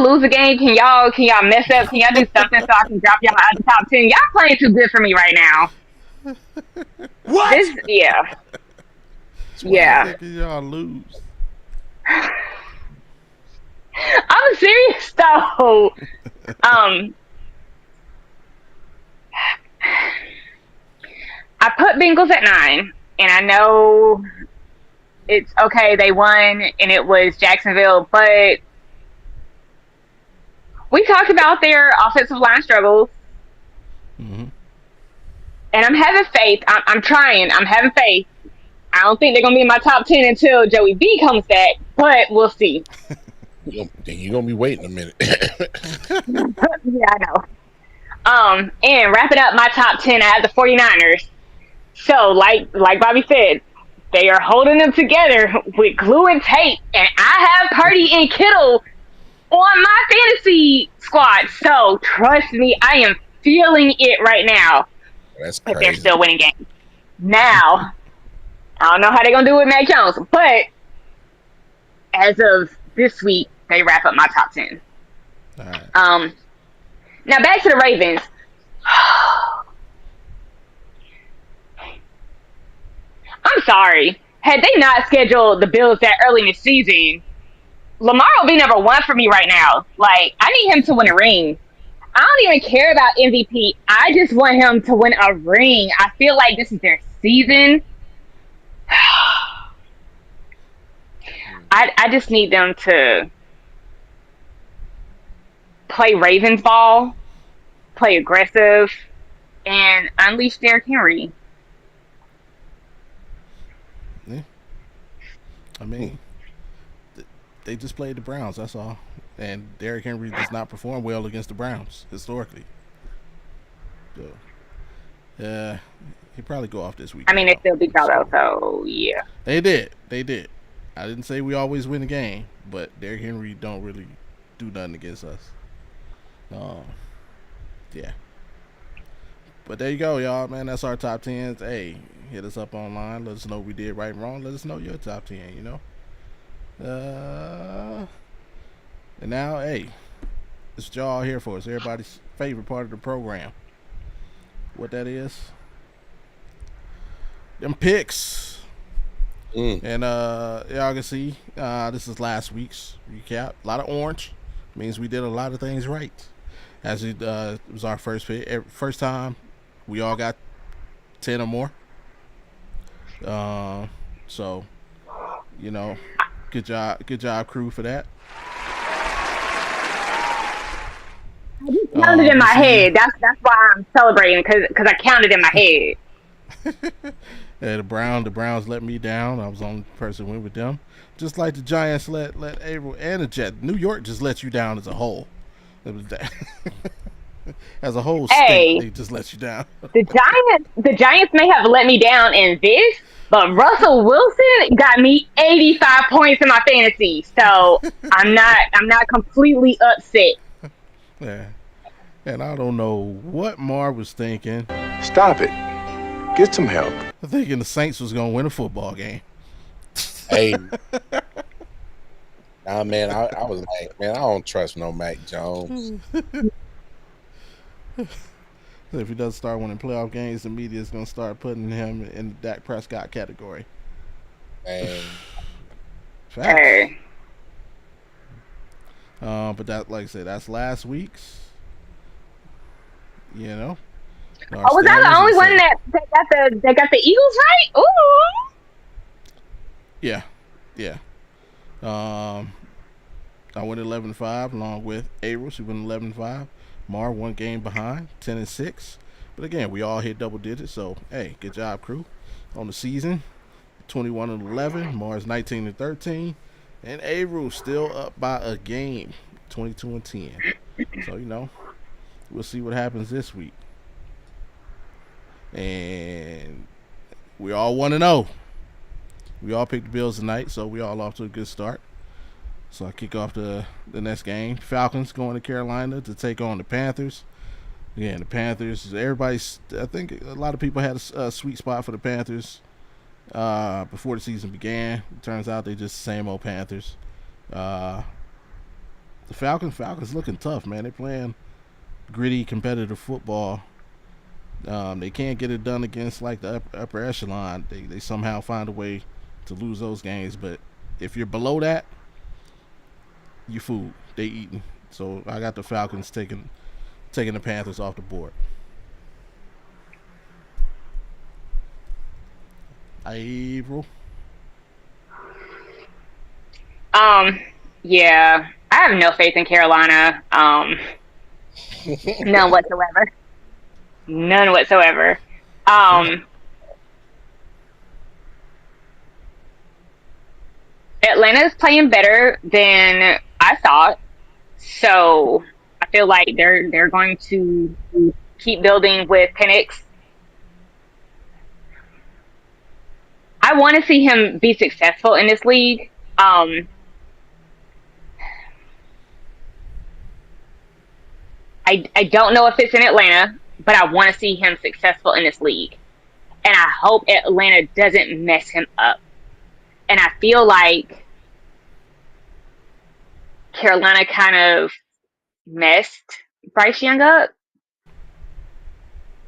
lose a game? Can y'all mess up? Can y'all do something so I can drop y'all out of the top 10? Y'all playing too good for me right now. What? Yeah. Y'all lose. I'm serious though. I put Bengals at 9, and I know it's okay. They won, and it was Jacksonville, but we talked about their offensive line struggles, and I'm having faith. I'm trying. I'm having faith. I don't think they're gonna be in my top 10 until Joey B comes back, but we'll see. You're gonna be waiting a minute. Yeah, I know. And wrapping up my top 10, I have the 49ers. So, like Bobby said, they are holding them together with glue and tape, and I have Purdy and Kittle on my fantasy squad. So, trust me, I am feeling it right now. That's but crazy. they're still winning games. Now, I don't know how they're gonna do with Mac Jones, but as of this week, they wrap up my top 10. All right. Now back to the Ravens. I'm sorry. Had they not scheduled the Bills that early in the season, Lamar will be number 1 for me right now. Like, I need him to win a ring. I don't even care about MVP. I just want him to win a ring. I feel like this is their season. I just need them to play Ravens ball, play aggressive, and unleash Derrick Henry. Yeah. I mean, they just played the Browns, that's all. And Derrick Henry does not perform well against the Browns, historically. So, he'd probably go off this week. I mean, they still beat y'all, though, so, yeah. They did. I didn't say we always win the game, but Derrick Henry don't really do nothing against us. Yeah. But there you go, y'all, man. That's our top 10s. Hey, hit us up online. Let us know what we did right and wrong. Let us know your top 10, you know. And now, hey, it's y'all here for. It's everybody's favorite part of the program. What that is? Them picks. And y'all can see this is last week's recap. A lot of orange means we did a lot of things right. As it was our first pick, first time we all got 10 or more. So good job, crew, for that. I counted in my head. That's why I'm celebrating because I counted in my head. Yeah, the Browns let me down. I was the only person who went with them. Just like the Giants let April and the Jets. New York just let you down as a whole. It was that. As a whole state, they just let you down. The Giants may have let me down in this, but Russell Wilson got me 85 points in my fantasy. So I'm not completely upset. Yeah. And I don't know what Mar was thinking. Stop it. Get some help. I'm thinking the Saints was gonna win a football game. Hey, nah, man, I was like, man, I don't trust no Mac Jones. If he doesn't start winning playoff games, the media is gonna start putting him in the Dak Prescott category. Man. Hey. But that, like I said, that's last week's. Was I the only one that got the Eagles right? Ooh. Yeah. I went 11-5 along with April. She went 11-5. Mar 1 game behind, 10-6. But again, we all hit double digits. So hey, good job, crew. On the season, 21-11. Mar's 19-13, and April still up by a game, 22-10. So we'll see what happens this week. And we all 1-0. We all picked the Bills tonight, so we all off to a good start. So I kick off the next game. Falcons going to Carolina to take on the Panthers. Again, the Panthers, I think a lot of people had a sweet spot for the Panthers before the season began. It turns out they just the same old Panthers. The Falcons looking tough, man. They're playing gritty, competitive football. They can't get it done against like the upper echelon. They somehow find a way to lose those games. But if you're below that, you food. They eating. So I got the Falcons taking the Panthers off the board. April. Yeah. I have no faith in Carolina. None whatsoever. None whatsoever. Atlanta's playing better than I thought, so I feel like they're going to keep building with Penix. I want to see him be successful in this league. I don't know if it's in Atlanta, but I want to see him successful in this league. And I hope Atlanta doesn't mess him up. And I feel like Carolina kind of messed Bryce Young up.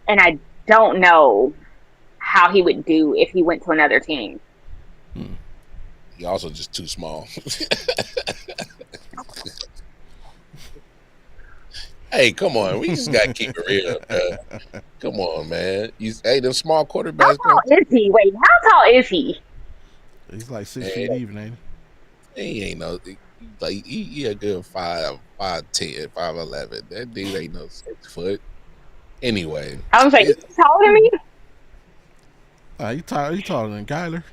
And I don't know how he would do if he went to another team. He also just too small. Hey, come on. We just got to keep it real. Come on, man. Them small quarterbacks. How tall is he? Wait, how tall is he? He's like 6 feet even, ain't he? He ain't no, like, he a good 5'10", 5'11". That dude ain't no 6 foot. Anyway. I was like, he's taller than me? You taller than Kyler.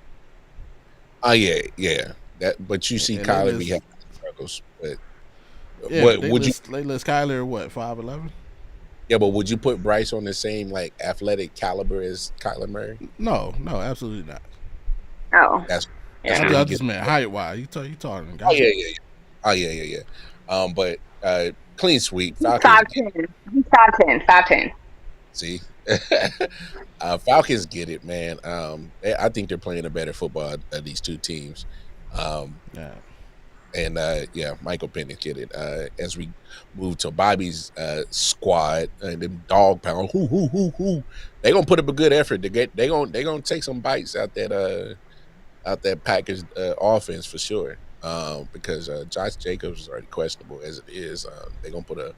Oh, yeah. But you see Kyler be having struggles. But yeah, what they would list Kyler what, 5'11"? Yeah, but would you put Bryce on the same like athletic caliber as Kyler Murray? No, absolutely not. Oh, That's I just meant height wise. You taller than Kyler. Oh yeah. But clean sweep. He's 5'10". He's 5'10". See, Falcons get it, man. I think they're playing a better football of these two teams. And Michael Penix get it. As we move to Bobby's squad and them dog pound, they gonna put up a good effort. They gonna take some bites out that Packers offense for sure. Because Josh Jacobs is already questionable as it is. They gonna put a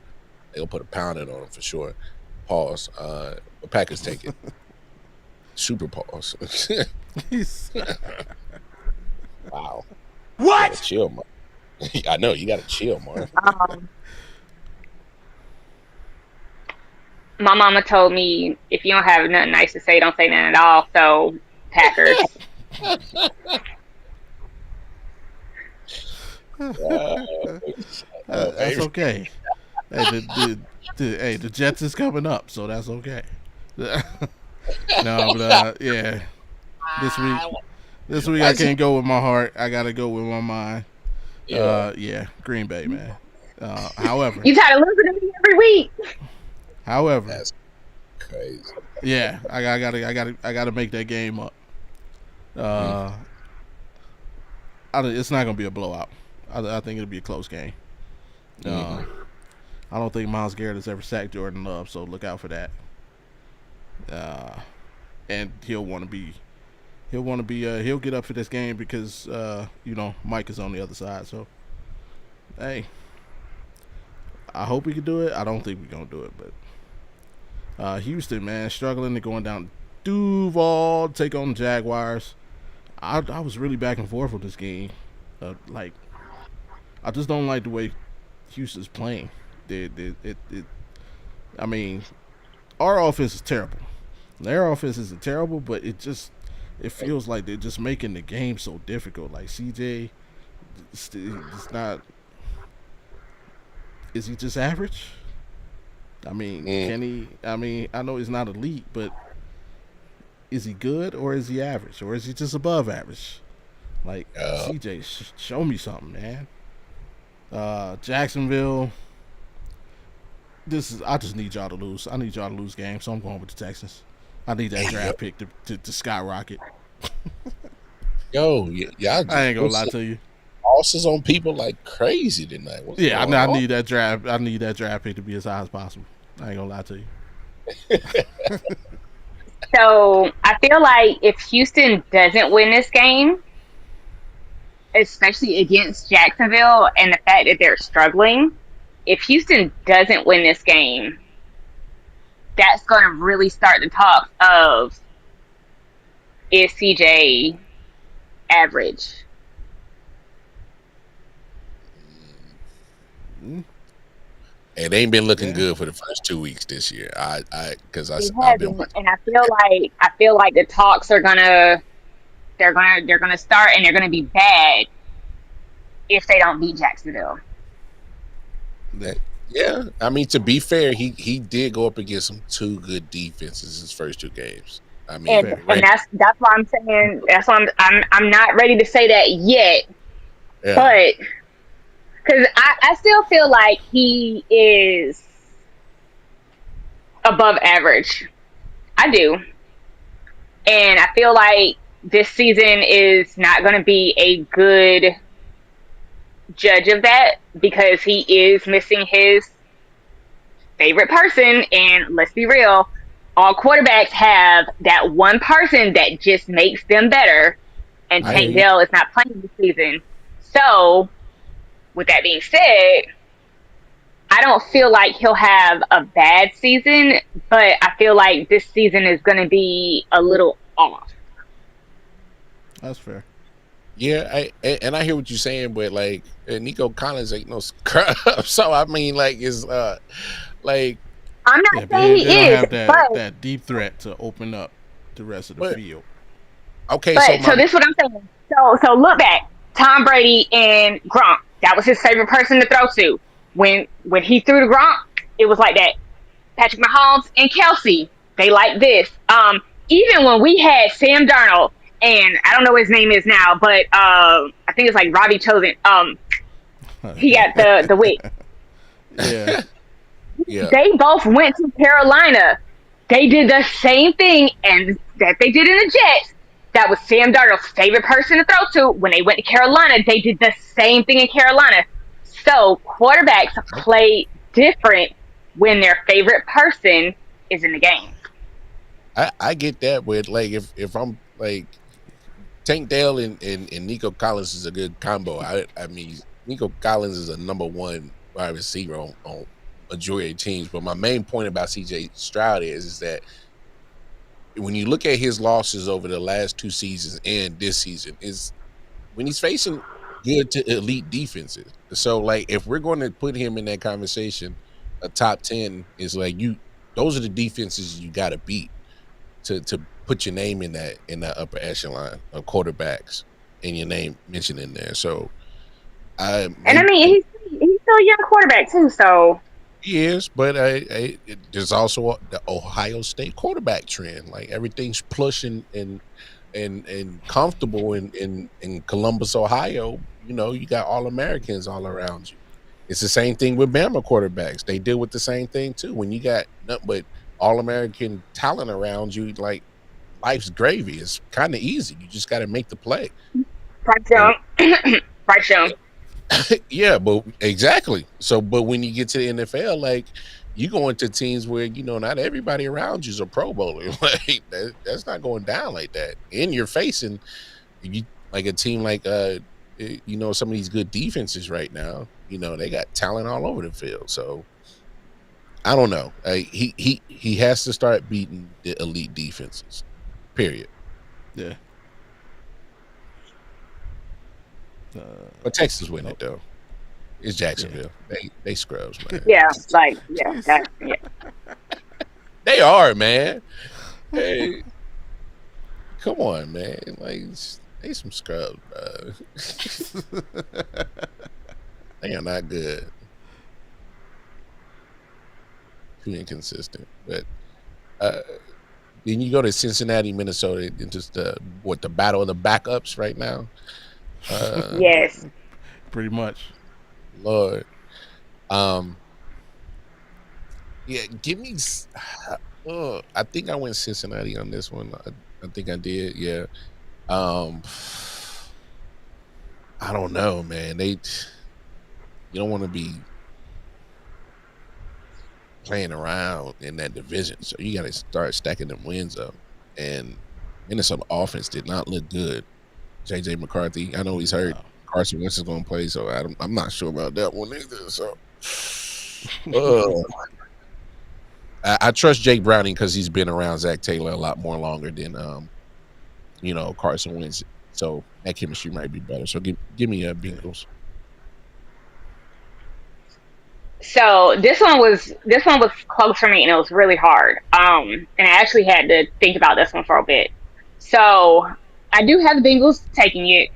pounding on him for sure. Pause. The Packers take it. Super pause. Wow. What? Chill, man. I know you gotta chill, man. My mama told me if you don't have nothing nice to say, don't say nothing at all. So Packers. That's okay. Hey, the Jets is coming up, so that's okay. No, but yeah. This week I can't go with my heart. I gotta go with my mind. Yeah, Green Bay, man. However, you try to losing to me every week. However, that's crazy. Yeah, I gotta make that game up. It's not gonna be a blowout. I think it'll be a close game. I don't think Myles Garrett has ever sacked Jordan Love, so look out for that. And he'll get up for this game because Mike is on the other side. So, hey, I hope we can do it. I don't think we're gonna do it, but Houston, man, struggling to going down Duval, take on the Jaguars. I was really back and forth with this game. I just don't like the way Houston's playing. I mean, our offense is terrible. Their offense isn't terrible, but it feels like they're just making the game so difficult. Like CJ, it's not. Is he just average? I mean, can he? I mean, I know he's not elite, but is he good or is he average or is he just above average? Like CJ, show me something, man. Jacksonville. I just need y'all to lose. I need y'all to lose games, so I'm going with the Texans. I need that draft pick to skyrocket. Y'all I ain't gonna lie to you. Losses on people like crazy tonight. I need that draft. I need that draft pick to be as high as possible. I ain't gonna lie to you. So I feel like if Houston doesn't win this game, especially against Jacksonville, and the fact that they're struggling, if Houston doesn't win this game, that's going to really start the talk of, is CJ average? It ain't been looking good for the first 2 weeks this year. I've been, and I feel like the talks are gonna start, and they're gonna be bad if they don't beat Jacksonville. Yeah, I mean, to be fair, he did go up against some two good defenses his first two games. I mean, and that's why I'm saying, that's why I'm not ready to say that yet, but because I still feel like he is above average. I do, and I feel like this season is not going to be a good judge of that because he is missing his favorite person, and let's be real, all quarterbacks have that one person that just makes them better, and Tank Dell is not playing this season. So with that being said, I don't feel like he'll have a bad season, but I feel like this season is going to be a little off. That's fair. Yeah, I hear what you're saying, but like Nico Collins ain't no scrub. So I mean, like, is like, I'm not saying he is, have that deep threat to open up the rest of the field. Okay, so this is what I'm saying. So look back, Tom Brady and Gronk. That was his favorite person to throw to. When he threw to Gronk, it was like that. Patrick Mahomes and Kelsey, they like this. Even when we had Sam Darnold, and I don't know what his name is now, but I think it's like Robbie Chosen. He got the wig. Yeah. Yeah. They both went to Carolina. They did the same thing and that they did in the Jets, that was Sam Darnold's favorite person to throw to. When they went to Carolina, they did the same thing in Carolina. So quarterbacks play different when their favorite person is in the game. I get that, but like if I'm like Tank Dell and Nico Collins is a good combo. I mean Nico Collins is a number one wide receiver on majority of teams. But my main point about CJ Stroud is that when you look at his losses over the last 2 seasons and this season, is when he's facing good to elite defenses. So like if we're going to put him in that conversation, a top 10 is like those are the defenses you got to beat to put your name in that upper echelon of quarterbacks and your name mentioned in there. So I mean he's still a young quarterback too, so he is, but there's also the Ohio State quarterback trend. Like everything's plush and comfortable in Columbus, Ohio. You know, you got All-Americans all around you. It's the same thing with Bama quarterbacks. They deal with the same thing too. When you got nothing but All-American talent around you, like life's gravy. It's kind of easy. You just got to make the play. Right, Young. Yeah, but exactly. So, but when you get to the NFL, like you go into teams where not everybody around you is a Pro Bowler. Like that's not going down like that. And you're facing like a team like some of these good defenses right now. They got talent all over the field. So I don't know. He has to start beating the elite defenses. Period. Yeah. But Texas win it though. It's Jacksonville. Yeah. They scrubs, man. Yeah, They are, man. Hey, come on, man. Like they some scrubs, bro. They are not good. Too inconsistent. But then you go to Cincinnati, Minnesota, and just the battle of the backups right now. Yes, pretty much. Lord, yeah. Give me. I think I went Cincinnati on this one. I think I did. Yeah. I don't know, man. You don't want to be playing around in that division, so you got to start stacking them wins up. And Minnesota offense did not look good. JJ McCarthy, I know he's hurt. Carson Wentz is going to play, so I'm not sure about that one either. So, I trust Jake Browning because he's been around Zach Taylor a lot more longer than Carson Wentz. So that chemistry might be better. So give me Bengals. So this one was close for me, and it was really hard. And I actually had to think about this one for a bit. So I do have the Bengals taking it.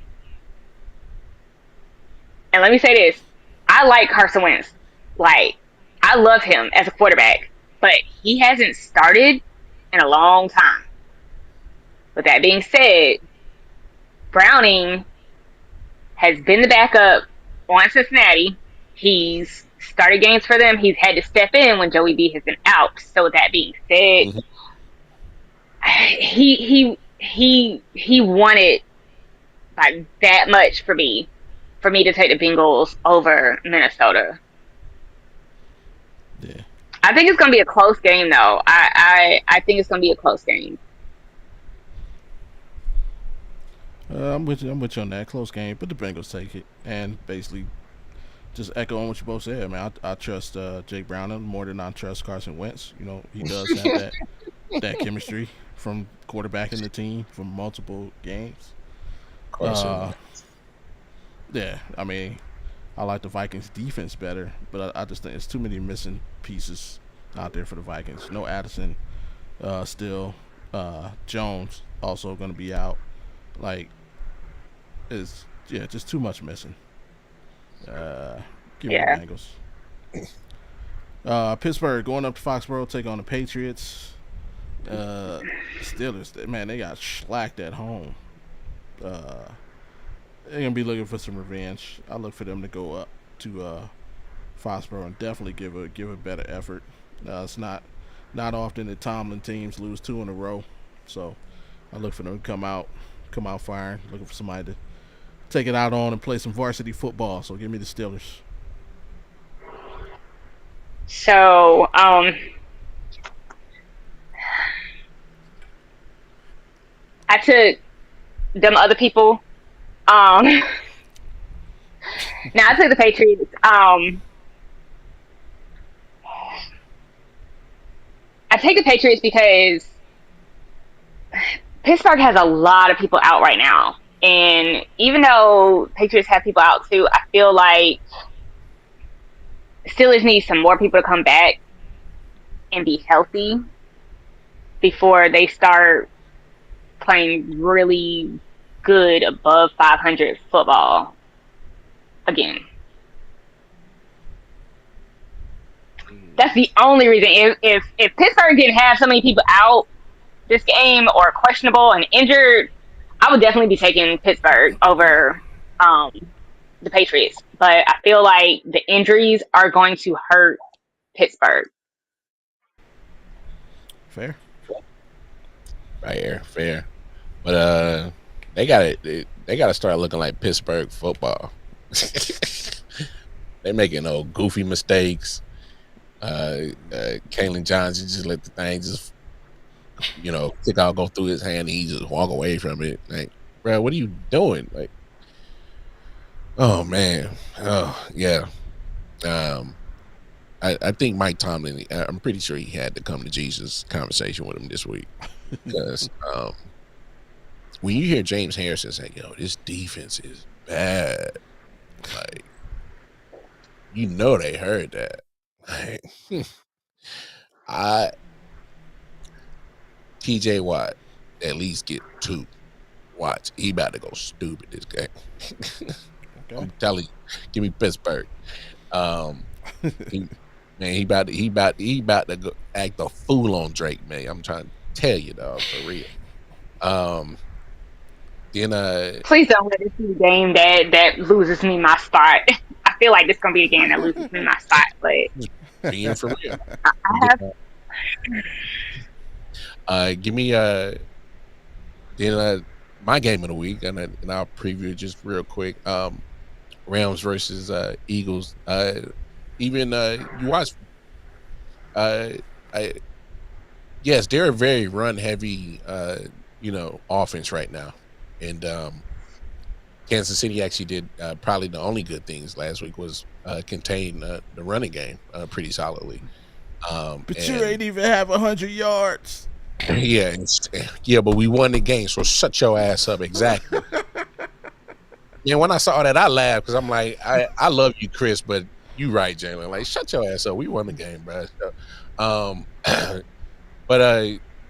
And let me say this. I like Carson Wentz. Like, I love him as a quarterback. But he hasn't started in a long time. With that being said, Browning has been the backup on Cincinnati. He's started games for them. He's had to step in when Joey B has been out. So with that being said, he wanted like that much for me to take the Bengals over Minnesota. Yeah. I think it's gonna be a close game though. I think it's gonna be a close game. I'm with you on that close game, but the Bengals take it, and basically just echoing what you both said, man. I trust Jake Browning more than I trust Carson Wentz. He does have that chemistry from quarterbacking the team for multiple games. Yeah, I mean, I like the Vikings defense better, but I just think there's too many missing pieces out there for the Vikings. No Addison, still. Jones also going to be out. Like, it's just too much missing. Give me the Bengals. Pittsburgh going up to Foxborough, take on the Patriots. Steelers, man, they got shellacked at home. They're gonna be looking for some revenge. I look for them to go up to Foxborough and definitely give a better effort. It's not often that Tomlin teams lose 2 in a row, so I look for them to come out firing. Looking for somebody to take it out on and play some varsity football. So give me the Steelers. So, I took them other people. Now I took the Patriots. I take the Patriots because Pittsburgh has a lot of people out right now. And even though Patriots have people out too, I feel like Steelers need some more people to come back and be healthy before they start playing really good above 500 football again. That's the only reason. If Pittsburgh didn't have so many people out this game or questionable and injured, I would definitely be taking Pittsburgh over the Patriots. But I feel like the injuries are going to hurt Pittsburgh. Fair. Fair. But they gotta start looking like Pittsburgh football. They're making old goofy mistakes. Kalen Johnson just let the thing just kick out, go through his hand, and he just walk away from it. Like, bro, what are you doing? Like, oh man, oh yeah. I think Mike Tomlin, I'm pretty sure he had the come to Jesus conversation with him this week. Because when you hear James Harrison say, yo, this defense is bad, like, they heard that. Like, TJ Watt at least get 2. Watch, he about to go stupid this game. Okay. I'm telling you, give me Pittsburgh. He about to go act a fool on Drake, man. I'm trying to tell you, dog, for real. Then please don't let this be a game that loses me my spot. I feel like this is gonna be a game that loses me my spot, but being for real. Give me then my game of the week, and I'll preview it just real quick. Rams versus Eagles. Even you watch. Yes, they're a very run heavy, offense right now, and Kansas City actually did probably the only good things last week was contain the running game pretty solidly. But you ain't even have 100 yards. Yeah, but we won the game, so shut your ass up. Exactly. And when I saw that, I laughed because I'm like, I love you, Chris, but you right, Jalen. Like, shut your ass up. We won the game, bro. So, but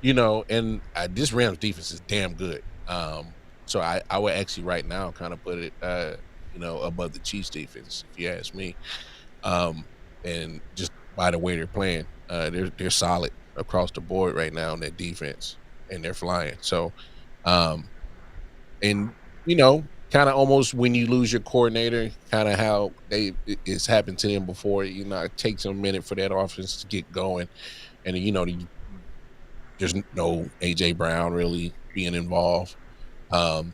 and this Rams defense is damn good. So I would actually right now kind of put it, above the Chiefs defense, if you ask me. And just by the way they're playing, they're solid across the board right now in their defense, and they're flying. So, kind of almost when you lose your coordinator, kind of how it's happened to them before. It takes a minute for that offense to get going, and there's no AJ Brown really being involved. But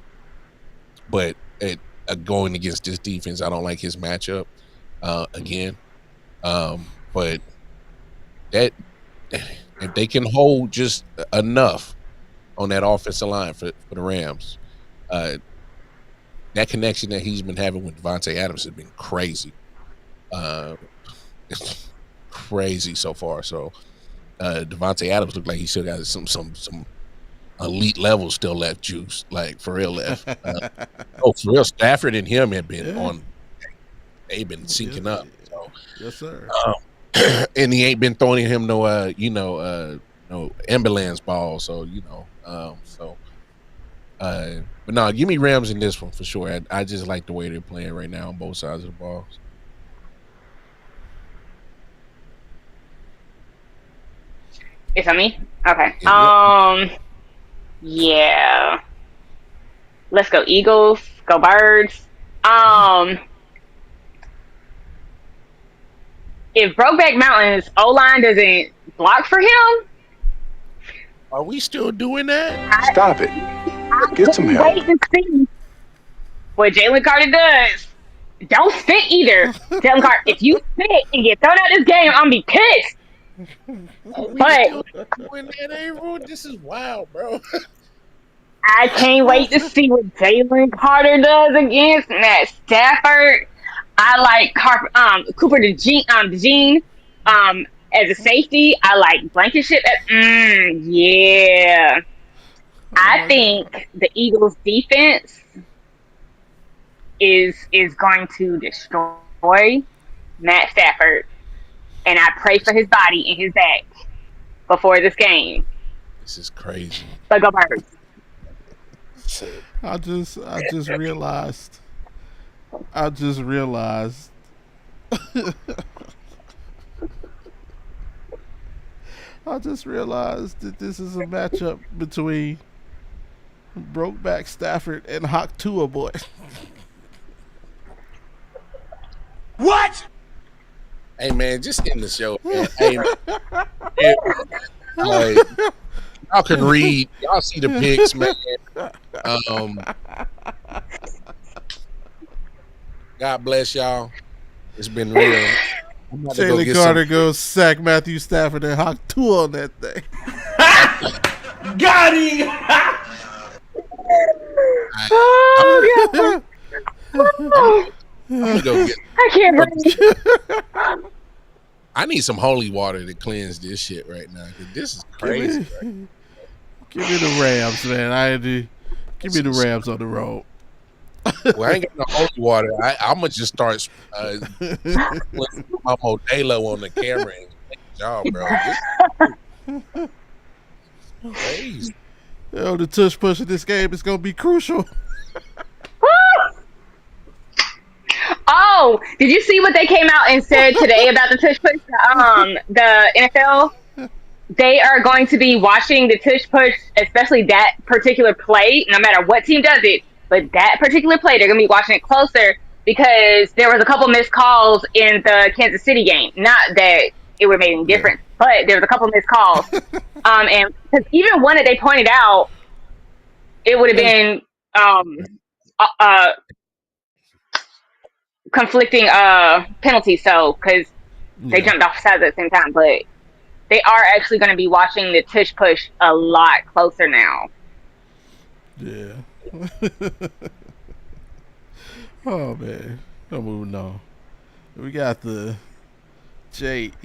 going against this defense, I don't like his matchup again. But that if they can hold just enough on that offensive line for the Rams, that connection that he's been having with Devontae Adams has been crazy. It's crazy so far. So Devontae Adams looked like he still got some elite level still left juice, like for real left. For real, Stafford and him have been on. They've been syncing up. So, yes, sir. And he ain't been throwing him no ambulance ball. So but no, give me Rams in this one for sure. I just like the way they're playing right now on both sides of the ball. It's on me? Okay. Yeah. Let's go Eagles. Go Birds. If Brokeback Mountain's O-line doesn't block for him, Are we still doing that? Stop it. Get some help. Wait to see what Jalen Carter does. Don't spit either. Jalen Carter, if you spit and get thrown out of this game, I'm gonna be pissed. Are we But still doing that, April? This is wild, bro. I can't wait to see what Jalen Carter does against Matt Stafford. I like Cooper DeJean as a safety. I like Blankenship. Yeah. I think the Eagles defense is going to destroy Matt Stafford, and I pray for his body and his back before this game. This is crazy. But go Birds. I just realized. I just realized. I just realized that this is a matchup between Brokeback Stafford and Hawk Tua boy. What? Hey man, just end the show, man. Hey, y'all can read. Y'all see the pics, man. God bless y'all. It's been real. Jalen Carter goes sack Matthew Stafford and Hawk Tua on that thing. Got him! I'm gonna go get. I can't breathe. I need some holy water to cleanse this shit right now. 'Cause this is crazy. Give me the Rams, man. Give me the Rams on the road. Well, I ain't got no holy water. I'm gonna just start putting my Modelo on the camera and make a job, bro. This is crazy. Yo, the tush push of this game is gonna be crucial. Oh, did you see what they came out and said today about the tush push? The NFL, they are going to be watching the tush push, especially that particular play, no matter what team does it. But that particular play, they're going to be watching it closer because there was a couple missed calls in the Kansas City game. Not that it would have made any difference, but there was a couple missed calls. And cause even one that they pointed out, it would have been conflicting penalties. So because they jumped off sides at the same time, but they are actually going to be watching the tush push a lot closer now. Yeah. Oh man, I'm moving on. We got the Jets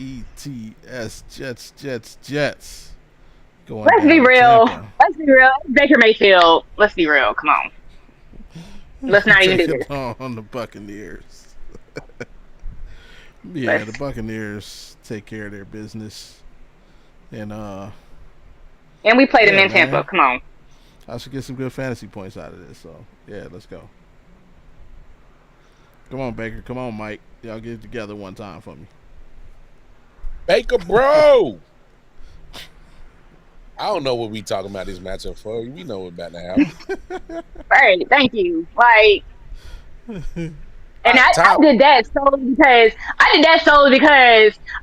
going. Let's be real. Let's be real. Baker Mayfield. Let's be real. Come on. Let's not even do this. On the Buccaneers. Yeah, the Buccaneers take care of their business, and we played them in Tampa. Man. Come on. I should get some good fantasy points out of this. So yeah, let's go. Come on, Baker. Come on, Mike. Y'all get it together one time for me. Baker, bro. I don't know what we talking about this matchup for. We know what's about to happen. Right. Thank you. Like, and I did that solely because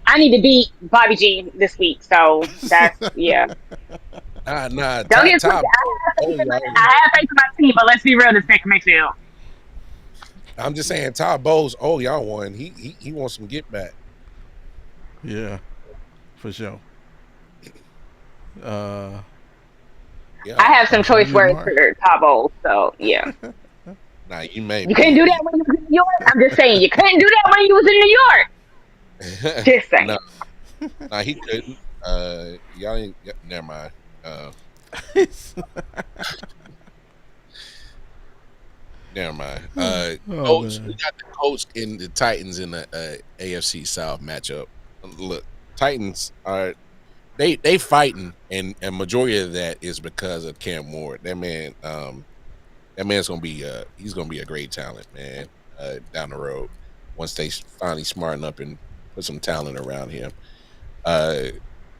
I need to beat Bobby G this week. So that's yeah. Nah. Don't get twisted. I have faith in my team, but let's be real. This Baker Mayfield. I'm just saying, Todd Bowles. Oh, y'all won. He wants some get back. Yeah, for sure. Yeah. I have some choice words for Todd Bowles, so yeah. Nah, you may. You couldn't do that when you was in New York. I'm just saying, you couldn't do that when you was in New York. Just saying. Nah, he couldn't. Y'all ain't. Never mind. Never mind. Colts, we got the Colts and the Titans in the AFC South matchup. Look, Titans are they fighting, and majority of that is because of Cam Ward. That man's gonna be he's gonna be a great talent, man. Down the road, once they finally smarten up and put some talent around him,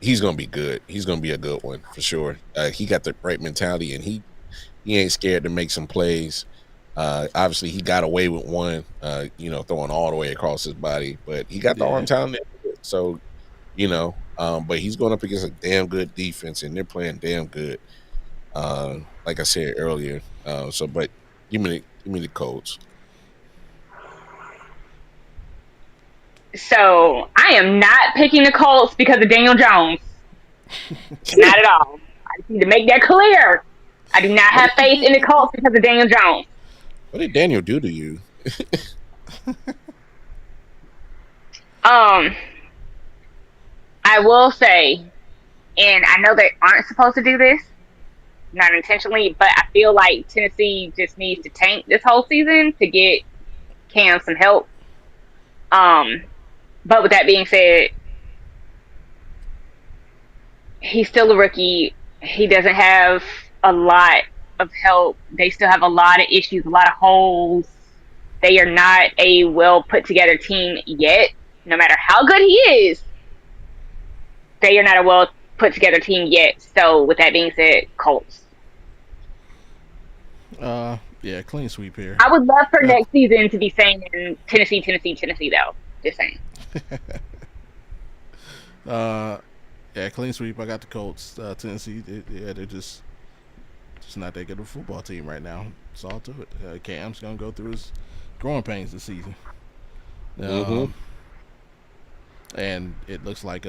he's gonna be good. He's gonna be a good one for sure. He got the right mentality, and he ain't scared to make some plays. Obviously, he got away with one, throwing all the way across his body, but he got the arm talent. So, But he's going up against a damn good defense, and they're playing damn good. Like I said earlier. But give me the Colts. So I am not picking the Colts because of Daniel Jones. Not at all. I just need to make that clear. I do not have faith in the Colts because of Daniel Jones. What did Daniel do to you? I will say, and I know they aren't supposed to do this, not intentionally, but I feel like Tennessee just needs to tank this whole season to get Cam some help. But with that being said, he's still a rookie. He doesn't have a lot of help. They still have a lot of issues, a lot of holes. They are not a well put together team yet. No matter how good he is, they are not a well put together team yet. So with that being said, Colts. Yeah, clean sweep here. I would love for next season to be saying Tennessee though. Just saying. Yeah, clean sweep. I got the Colts. Tennessee, they're just not that good of a football team right now. It's all to it. Cam's gonna go through his growing pains this season. And it looks like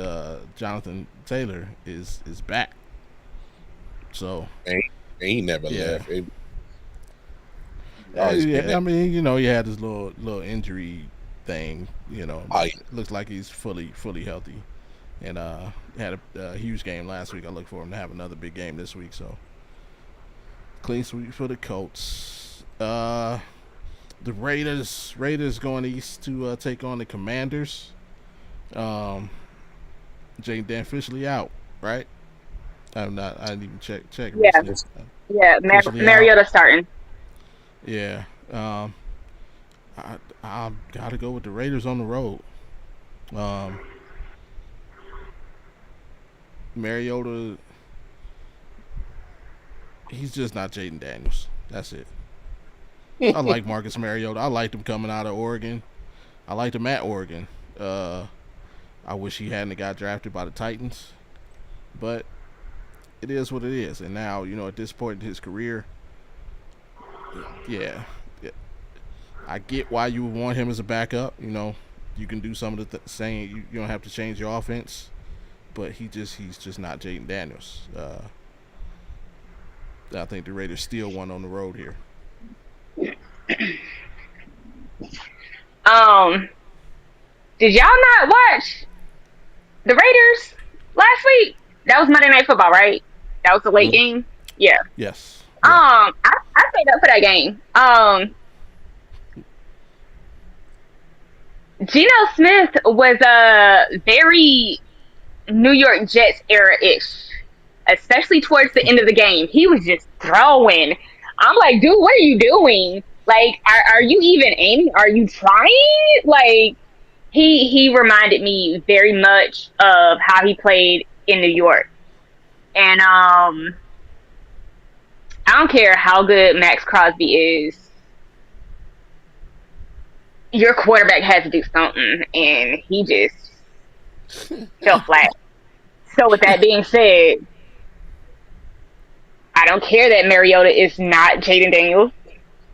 Jonathan Taylor is back. So he never left. I mean, he had this little injury thing. It looks like he's fully healthy, and had a huge game last week. I look for him to have another big game this week. So clean sweep for the Colts. The Raiders going east to take on the Commanders. Jaden Dan officially out, right? I didn't even check. Yeah. Mariota starting. Yeah. I gotta go with the Raiders on the road. Mariota, he's just not Jaden Daniels. That's it. I like Marcus Mariota. I liked him coming out of Oregon. I liked him at Oregon. I wish he hadn't got drafted by the Titans, but it is what it is. And now, at this point in his career, yeah, I get why you would want him as a backup. You can do some of the saying. You don't have to change your offense, but he's just not Jaden Daniels. I think the Raiders still won on the road here. Did y'all not watch the Raiders last week? That was Monday Night Football, right? That was the late game. Yeah. Yes. I stayed up for that game. Geno Smith was very New York Jets era-ish, especially towards the end of the game. He was just throwing. I'm like, dude, what are you doing? Like, are you even aiming? Are you trying? Like, he reminded me very much of how he played in New York. And I don't care how good Max Crosby is. Your quarterback has to do something, and he just fell flat. So with that being said, I don't care that Mariota is not Jaden Daniels.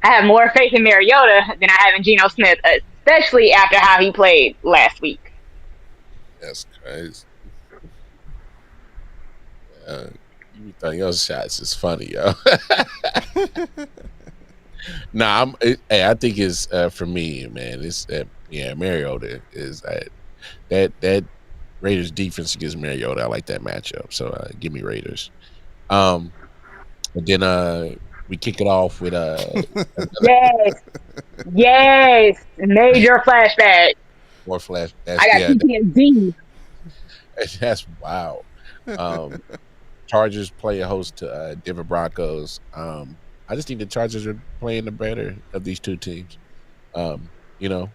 I have more faith in Mariota than I have in Geno Smith, especially after how he played last week. That's crazy. You thought your shots is funny, yo. Nah, I think it's for me, man. It's Mariota is that Raiders defense against Mariota. I like that matchup, so give me Raiders. And then we kick it off with yes, major flashback. More flash. I got PTSD. That's wow. Chargers play a host to Denver Broncos. I just think the Chargers are playing the better of these two teams. What you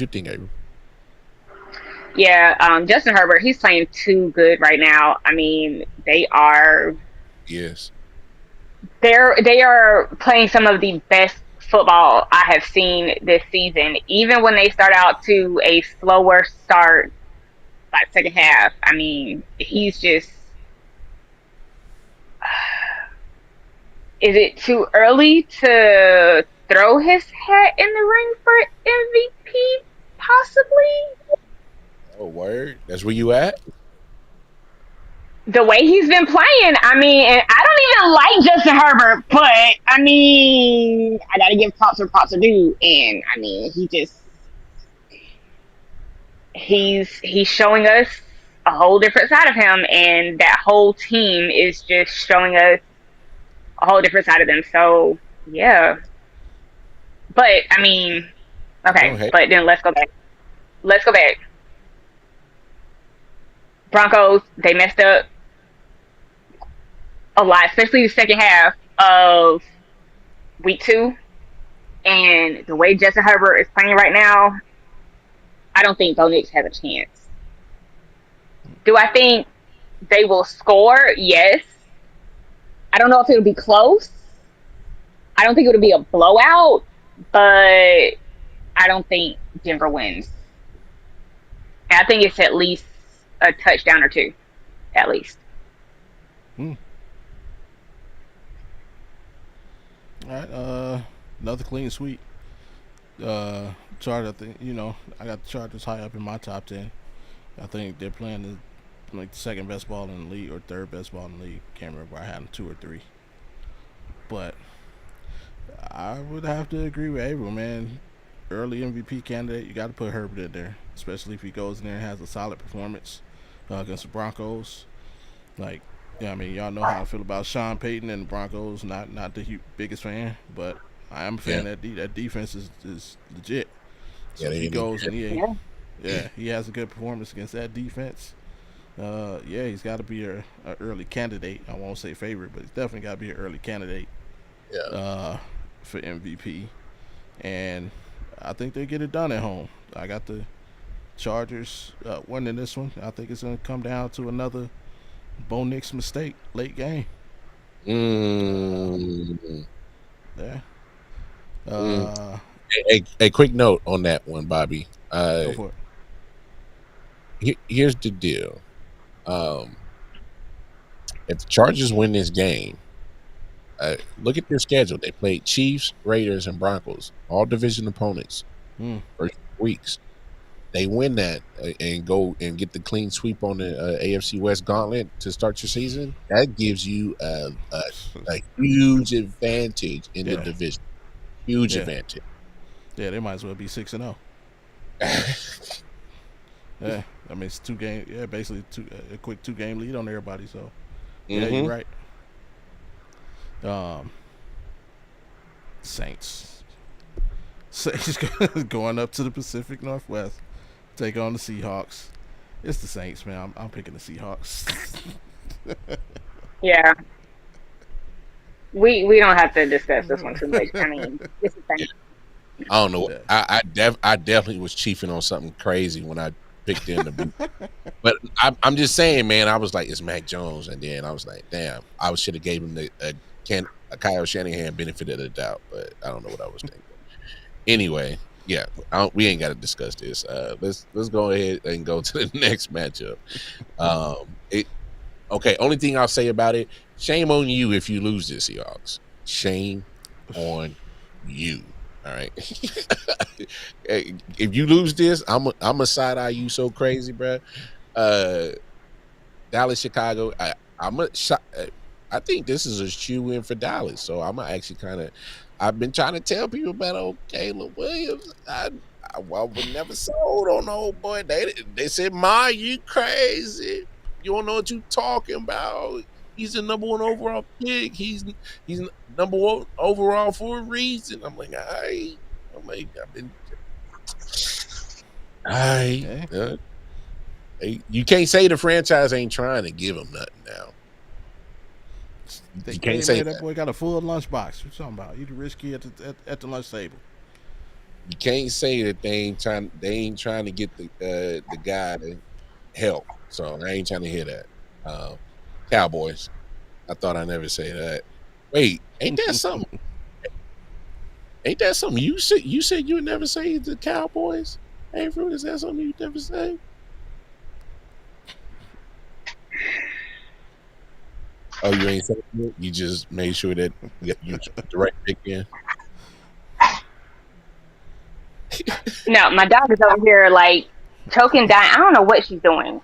think, Avery? Yeah, Justin Herbert, he's playing too good right now. I mean, they are. Yes. They are playing some of the best football I have seen this season. Even when they start out to a slower start, like second half, I mean, he's just. Is it too early to throw his hat in the ring for MVP? Possibly. Oh, word. That's where you at? The way he's been playing, I mean, and I don't even like Justin Herbert, but I mean, I gotta give props where props are due, and I mean, he's showing us a whole different side of him, and that whole team is just showing us a whole different side of them. So yeah, but I mean, okay, but then let's go back. Broncos, they messed up a lot, especially the second half of week 2. And the way Justin Herbert is playing right now, I don't think Bo Nix has a chance. Do I think they will score? Yes. I don't know if it'll be close. I don't think it'll be a blowout, but I don't think Denver wins. And I think it's at least a touchdown or 2, at least. All right, another clean sweep. Chargers, I think, I got the Chargers high up in my top 10. I think they're playing the second best ball in the league or third best ball in the league. Can't remember if I had them 2 or 3. But I would have to agree with Abel, man. Early MVP candidate, you got to put Herbert in there, especially if he goes in there and has a solid performance against the Broncos. Like, yeah, I mean, y'all know how I feel about Sean Payton and the Broncos. Not the biggest fan, but I am a fan that defense is legit. So he goes and he has a good performance against that defense. He's got to be a early candidate. I won't say favorite, but he's definitely got to be an early candidate. For MVP, and I think they get it done at home. I got the Chargers winning this one. I think it's going to come down to another Bo Nix mistake late game. Yeah. A quick note on that one, Bobby. Go for it. Here's the deal. If the Chargers win this game, look at their schedule. They played Chiefs, Raiders, and Broncos, all division opponents for weeks. They win that and go and get the clean sweep on the AFC West gauntlet to start your season. That gives you a huge advantage in the division. Huge advantage. Yeah, they might as well be 6-0. Yeah, I mean it's 2 game. Yeah, basically a quick 2-game lead on everybody. So yeah, you're right. Saints going up to the Pacific Northwest, take on the Seahawks. It's the Saints, man. I'm picking the Seahawks. Yeah, we don't have to discuss this one too much. I mean, it's the Saints. I don't know. I definitely was chiefing on something crazy when I picked them to beat. But I'm just saying, man. I was like, it's Mac Jones, and then I was like, damn, I should have gave him a Kyle Shanahan benefit of the doubt, but I don't know what I was thinking. Anyway, yeah, we ain't got to discuss this. Let's go ahead and go to the next matchup. Okay, only thing I'll say about it: shame on you if you lose this, Seahawks. Shame on you. All right. If you lose this, I'm a side eye you so crazy, bro. Dallas, Chicago. I think this is a shoe in for Dallas. So I'm actually I've been trying to tell people about Caleb Williams. I was never sold on the old boy. They said, "Ma, you crazy? You don't know what you talking about. He's the number 1 overall pick. He's number 1 overall for a reason." I'm like, you can't say the franchise ain't trying to give him nothing now. You can't say that boy got a full lunchbox. What you talking about? You the rich kid at the lunch table. You can't say that they ain't trying to get the guy to help. So I ain't trying to hear that. Cowboys. I thought I'd never say that. Wait, ain't that something? Ain't that something you said? You said you would never say the Cowboys. Hey, Fruit, is that something you'd never say? Oh, you ain't saying it? You just made sure that you put the right pick in. No, my dog is over here like choking, dying. I don't know what she's doing.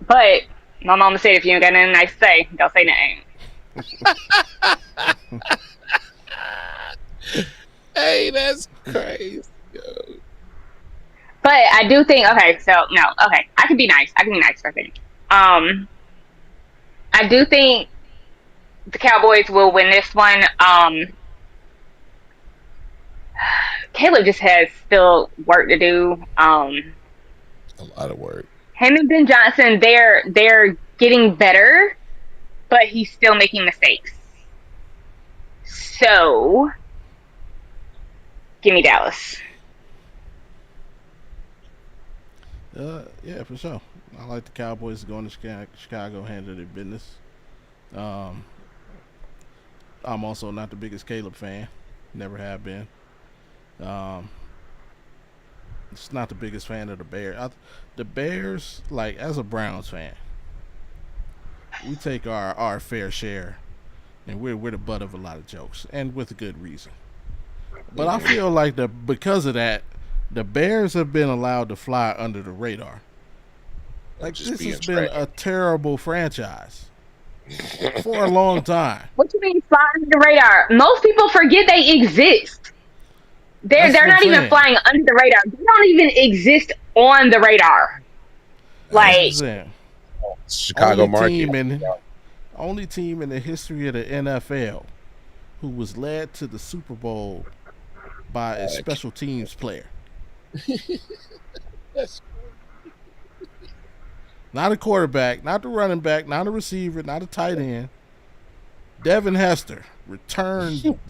But my mama said, if you ain't got nothing nice to say, don't say nothing. Hey, that's crazy. But I do think, okay, I can be nice. I can be nice for a second. I do think the Cowboys will win this one. Caleb just has still work to do. A lot of work. Him and Ben Johnson, they're getting better, but he's still making mistakes. So, give me Dallas. Yeah, for sure. I like the Cowboys going to Chicago, handle their business. I'm also not the biggest Caleb fan. Never have been. Just not the biggest fan of the Bears. The Bears, like, as a Browns fan, we take our fair share, and we're the butt of a lot of jokes, and with good reason. But I feel like because of that, the Bears have been allowed to fly under the radar. Like, this has been a terrible franchise for a long time. What you mean fly under the radar? Most people forget they exist. They're not even flying under the radar. They don't even exist on the radar. Like, Chicago market. Only team in the history of the NFL who was led to the Super Bowl by a special teams player. Not a quarterback, not the running back, not a receiver, not a tight end. Devin Hester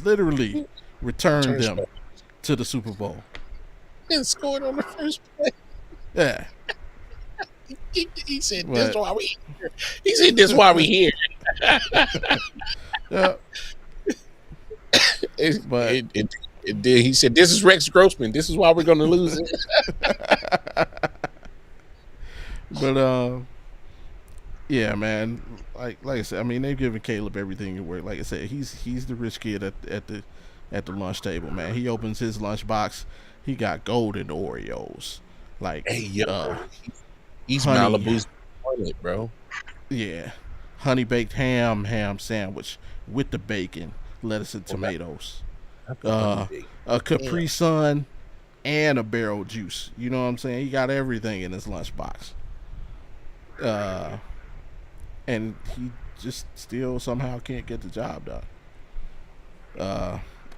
literally returned them to the Super Bowl. And scored on the first play. Yeah. He said, "This is why we here." He said, "This is why we here." Yeah. But he said, "This is Rex Grossman. This is why we're going to lose it." But yeah, man. Like I said, I mean, they've given Caleb everything to work. Like I said, he's the rich kid at the lunch table, man. He opens his lunchbox, he got golden Oreos. Like, hey, yo, he's Malibu's toilet, bro. Yeah, honey baked ham sandwich with the bacon, lettuce, and tomatoes. A Capri Sun and a barrel juice. You know what I'm saying? He got everything in his lunchbox. And he just still somehow can't get the job done.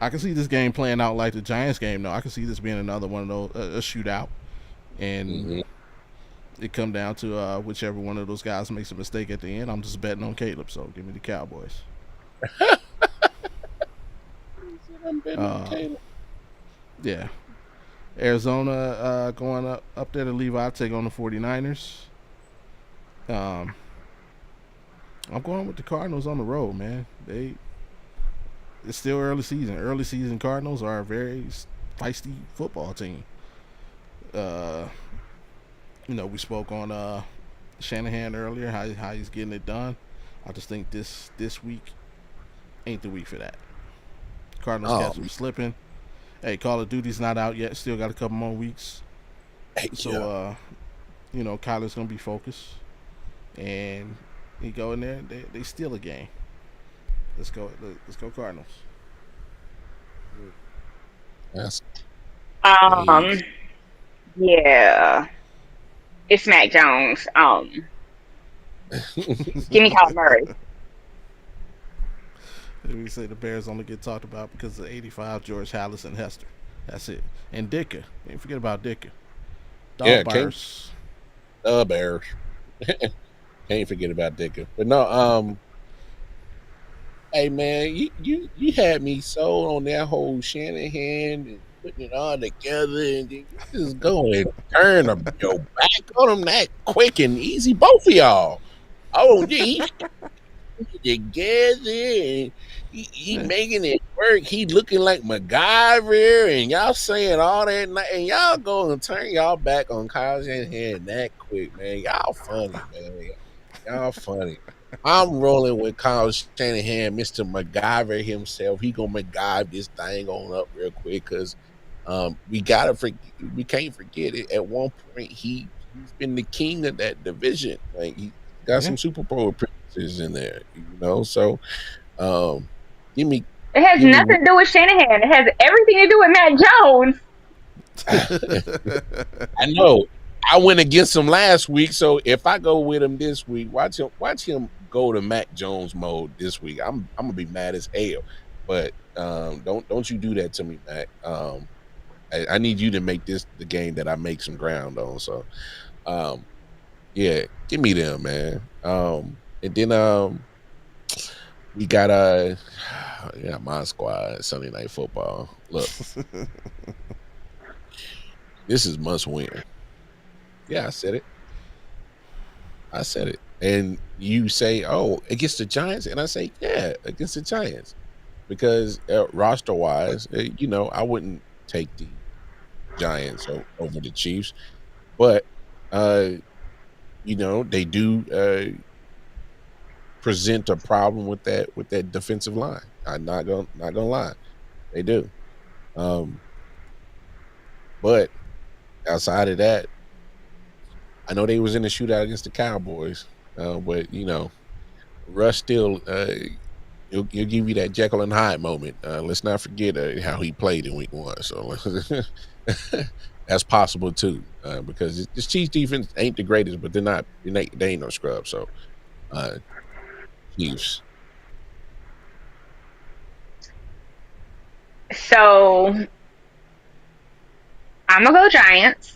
I can see this game playing out like the Giants game, though. I can see this being another one of those, a shootout. And it come down to whichever one of those guys makes a mistake at the end. I'm just betting on Caleb, so give me the Cowboys. I'm betting on Caleb. Yeah. Arizona going up there to Levi, take on the 49ers. I'm going with the Cardinals on the road, man. It's still early season. Early season Cardinals are a very feisty football team. We spoke on Shanahan earlier, how he's getting it done. I just think this week ain't the week for that. Cardinals catch them slipping. Hey, Call of Duty's not out yet. Still got a couple more weeks. So, Kyler's going to be focused. And he go in there, they steal a game. Let's go Cardinals. Yes. Yeah. It's Mac Jones. Give me Kyler Murray. We say the Bears only get talked about because of 85, George Halas, and Hester. That's it. And Dicker. Can't forget about Dicker. Bears. The Bears. Can't forget about Dicker. But no, hey man, you had me sold on that whole Shanahan and putting it all together, and you just go and turn your back on him that quick and easy, both of y'all. Oh, gee. Together, He making it work. He looking like MacGyver, and y'all saying all that, and y'all go and turn y'all back on Kyle Shanahan that quick, man. Y'all funny, man. Y'all funny. I'm rolling with Kyle Shanahan, Mr. MacGyver himself. He gonna MacGyver this thing on up real quick because we can't forget it. At one point, he's been the king of that division. Like he got some Super Bowl appearances in there, So give me. It has nothing to do with Shanahan. It has everything to do with Matt Jones. I know. I went against him last week, so if I go with him this week, watch him go to Mac Jones mode this week. I'm gonna be mad as hell. But don't you do that to me, Mac. I need you to make this the game that I make some ground on. So yeah, give me them, man. And then we got my squad Sunday Night Football. Look, this is must win. Yeah, I said it. And you say, "Oh, against the Giants," and I say, "Yeah, against the Giants," because roster wise, I wouldn't take the Giants over the Chiefs, but they do present a problem with that defensive line. I'm not gonna lie, they do. But outside of that, I know they was in the shootout against the Cowboys, but Russ still he'll give you that Jekyll and Hyde moment. Let's not forget how he played in Week 1. So that's possible too, because this Chiefs defense ain't the greatest, but they ain't no scrub. So Chiefs. So I'm gonna go Giants.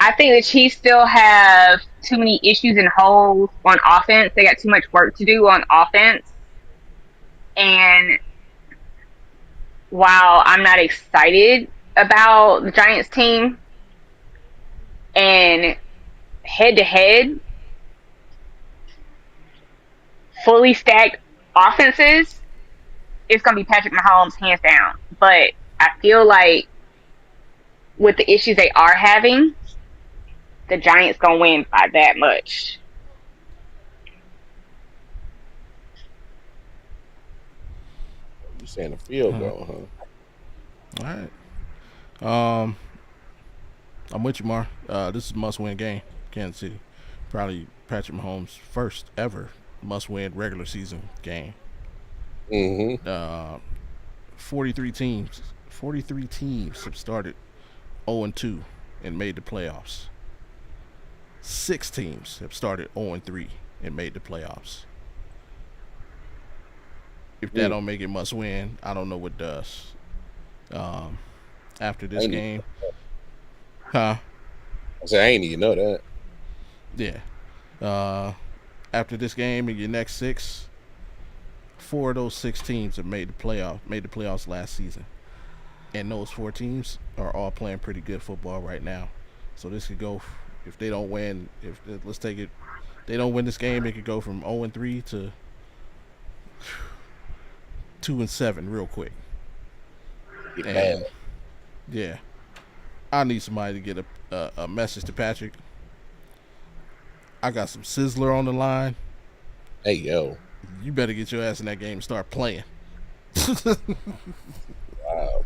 I think the Chiefs still have too many issues and holes on offense. They got too much work to do on offense. And while I'm not excited about the Giants team, and head-to-head, fully stacked offenses, it's going to be Patrick Mahomes hands down. But I feel like with the issues they are having, the Giants going to win by that much. You saying a field goal, huh? All right. I'm with you, Mar. This is a must-win game. Kansas City. Probably Patrick Mahomes' first ever must-win regular season game. 43 teams have started 0-2 and made the playoffs. 6 teams have started 0-3 and made the playoffs. If that don't make it must win, I don't know what does. After this game, I ain't even know that. Yeah. After this game and your next 6, 4 of those 6 teams have made the playoffs last season, and those 4 teams are all playing pretty good football right now. So this could go, if they don't win, they don't win this game, it could go from 0-3 to 2-7 real quick. And yeah, I need somebody to get a message to Patrick. I got some Sizzler on the line. Hey, yo. You better get your ass in that game and start playing. Wow.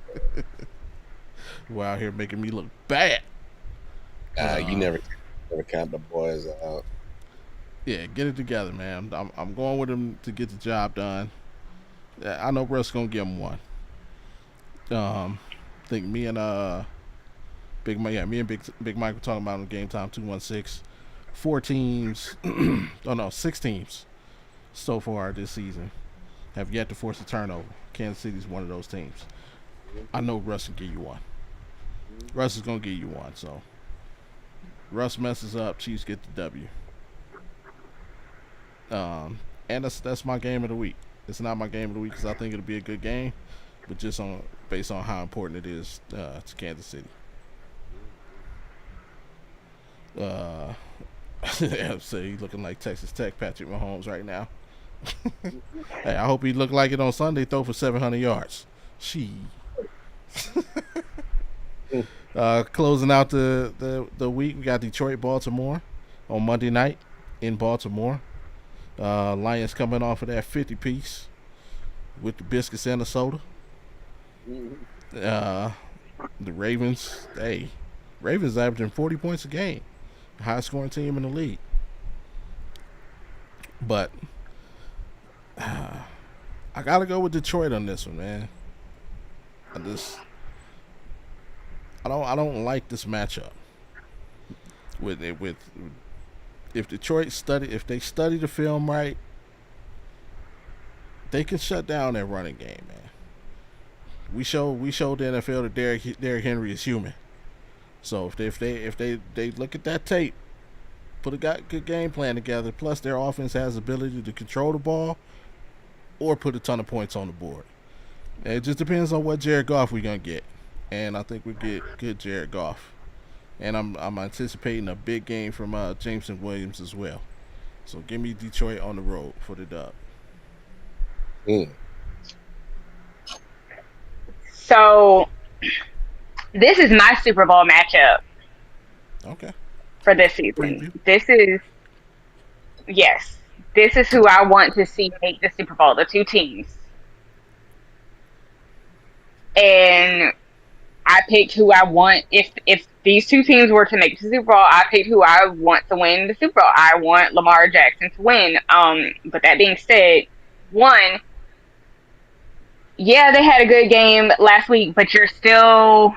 We're out here making me look bad. You never count the boys out. Yeah, get it together, man. I'm going with him to get the job done. I know Russ gonna give him one. I think me and Big Mike were talking about in Game Time 216. 4 teams, 6 teams so far this season have yet to force a turnover. Kansas City's one of those teams. I know Russ can give you one. Russ is gonna give you one. So Russ messes up, Chiefs get the W. And that's my game of the week. It's not my game of the week because I think it'll be a good game, but just based on how important it is to Kansas City. I'd say he's looking like Texas Tech Patrick Mahomes right now. Hey, I hope he look like it on Sunday. Throw for 700 yards. She. Closing out the week, we got Detroit, Baltimore on Monday night in Baltimore. Lions coming off of that 50 piece with the biscuits and the soda. The Ravens, Ravens averaging 40 points a game, highest scoring team in the league. But I gotta go with Detroit on this one, man. I don't like this matchup. With if Detroit if they study the film right, they can shut down that running game, man. We showed the NFL that Derrick Henry is human. So if they look at that tape, put a good game plan together, plus their offense has the ability to control the ball or put a ton of points on the board. And it just depends on what Jared Goff we're gonna get. And I think we get good Jared Goff. And I'm anticipating a big game from Jameson Williams as well. So give me Detroit on the road for the dub. So this is my Super Bowl matchup. Okay. For this season. Preview. This is who I want to see make the Super Bowl, the two teams. And I picked who I want. If these two teams were to make the Super Bowl, I picked who I want to win the Super Bowl. I want Lamar Jackson to win. But that being said, one, yeah, they had a good game last week, but you're still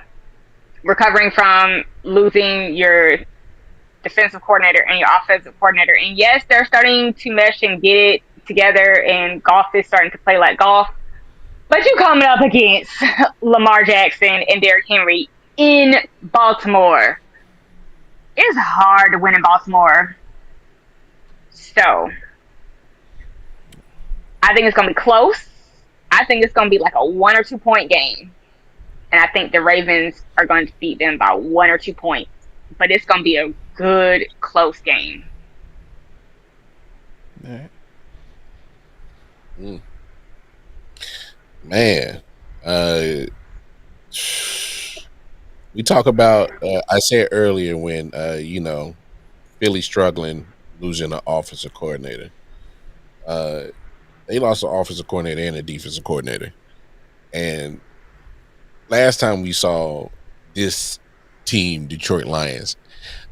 recovering from losing your defensive coordinator and your offensive coordinator. And yes, they're starting to mesh and get it together, and golf is starting to play like golf. But you coming up against Lamar Jackson and Derrick Henry in Baltimore. It's hard to win in Baltimore. So, I think it's going to be close. I think it's going to be like a 1 or 2 point game. And I think the Ravens are going to beat them by 1 or 2 points. But it's going to be a good, close game. All right. Man, we talk about. I said earlier when Philly struggling, losing an offensive coordinator. They lost an offensive coordinator and a defensive coordinator, and last time we saw this team, Detroit Lions,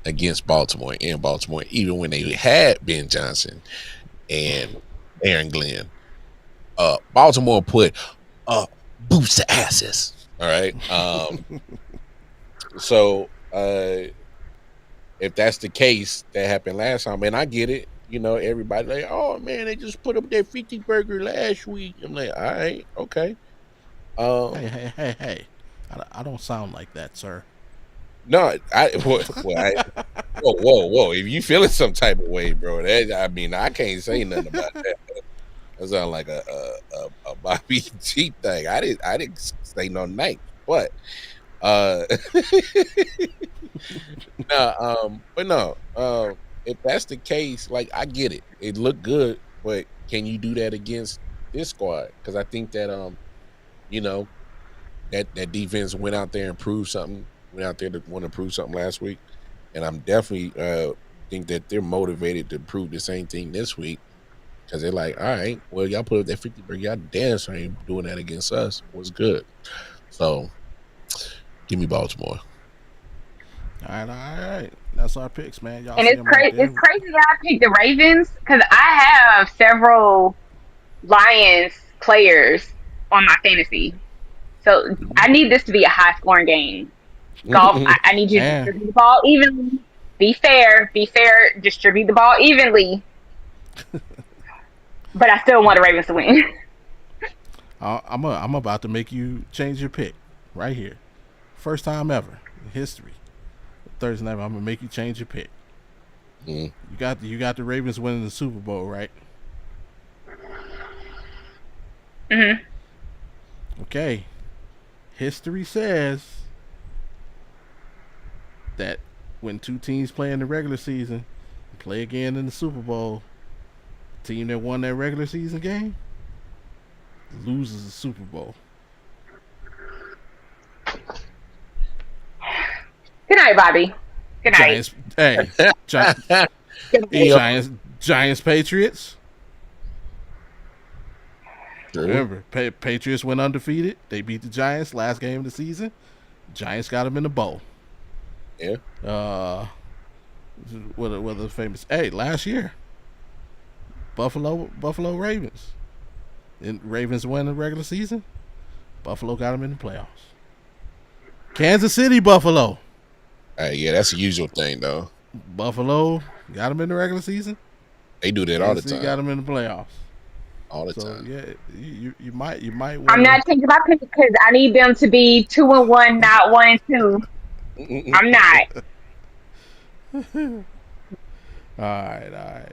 against Baltimore in Baltimore, even when they had Ben Johnson and Aaron Glenn, Baltimore put boots to asses. All right. So if that's the case that happened last time, and I get it, everybody like, oh man, they just put up that 50 burger last week. I'm like, all right, okay. Hey. I don't sound like that, sir. No, whoa. If you feeling some type of way, bro, I can't say nothing about that. That sounds like a Bobby G thing. I didn't say no name, but if that's the case, like I get it. It looked good, but can you do that against this squad? Because I think that that defense went out there and proved something. Went out there to want to prove something last week, and I'm definitely think that they're motivated to prove the same thing this week. Because they're like, all right, well, y'all put up that 50 burger, y'all dance ain't doing that against us. What's good? So, give me Baltimore. All right. That's our picks, man. Y'all and it's crazy that I picked the Ravens because I have several Lions players on my fantasy. So, I need this to be a high-scoring game. Golf, I need you to distribute the ball evenly. Be fair. Distribute the ball evenly. But I still want the Ravens to win. I'm about to make you change your pick right here. First time ever in history. Thursday night, I'm gonna make you change your pick. You got the Ravens winning the Super Bowl, right? Mhm. Okay. History says that when two teams play in the regular season, play again in the Super Bowl, team that won that regular season game loses the Super Bowl. Good night, Bobby. Good night. Giants, hey, Good night. Giants, Patriots. True. Remember, Patriots went undefeated. They beat the Giants last game of the season. Giants got them in the bowl. Yeah. What are the famous? Hey, last year, Buffalo Ravens. And Ravens won the regular season. Buffalo got them in the playoffs. Kansas City, Buffalo. Yeah, that's the usual thing, though. Buffalo got them in the regular season. They do that all the time. Got them in the playoffs. All the time. Yeah, you might. I'm not changing my pick because I need them to be 2-1, not 1-2. I'm not. All right.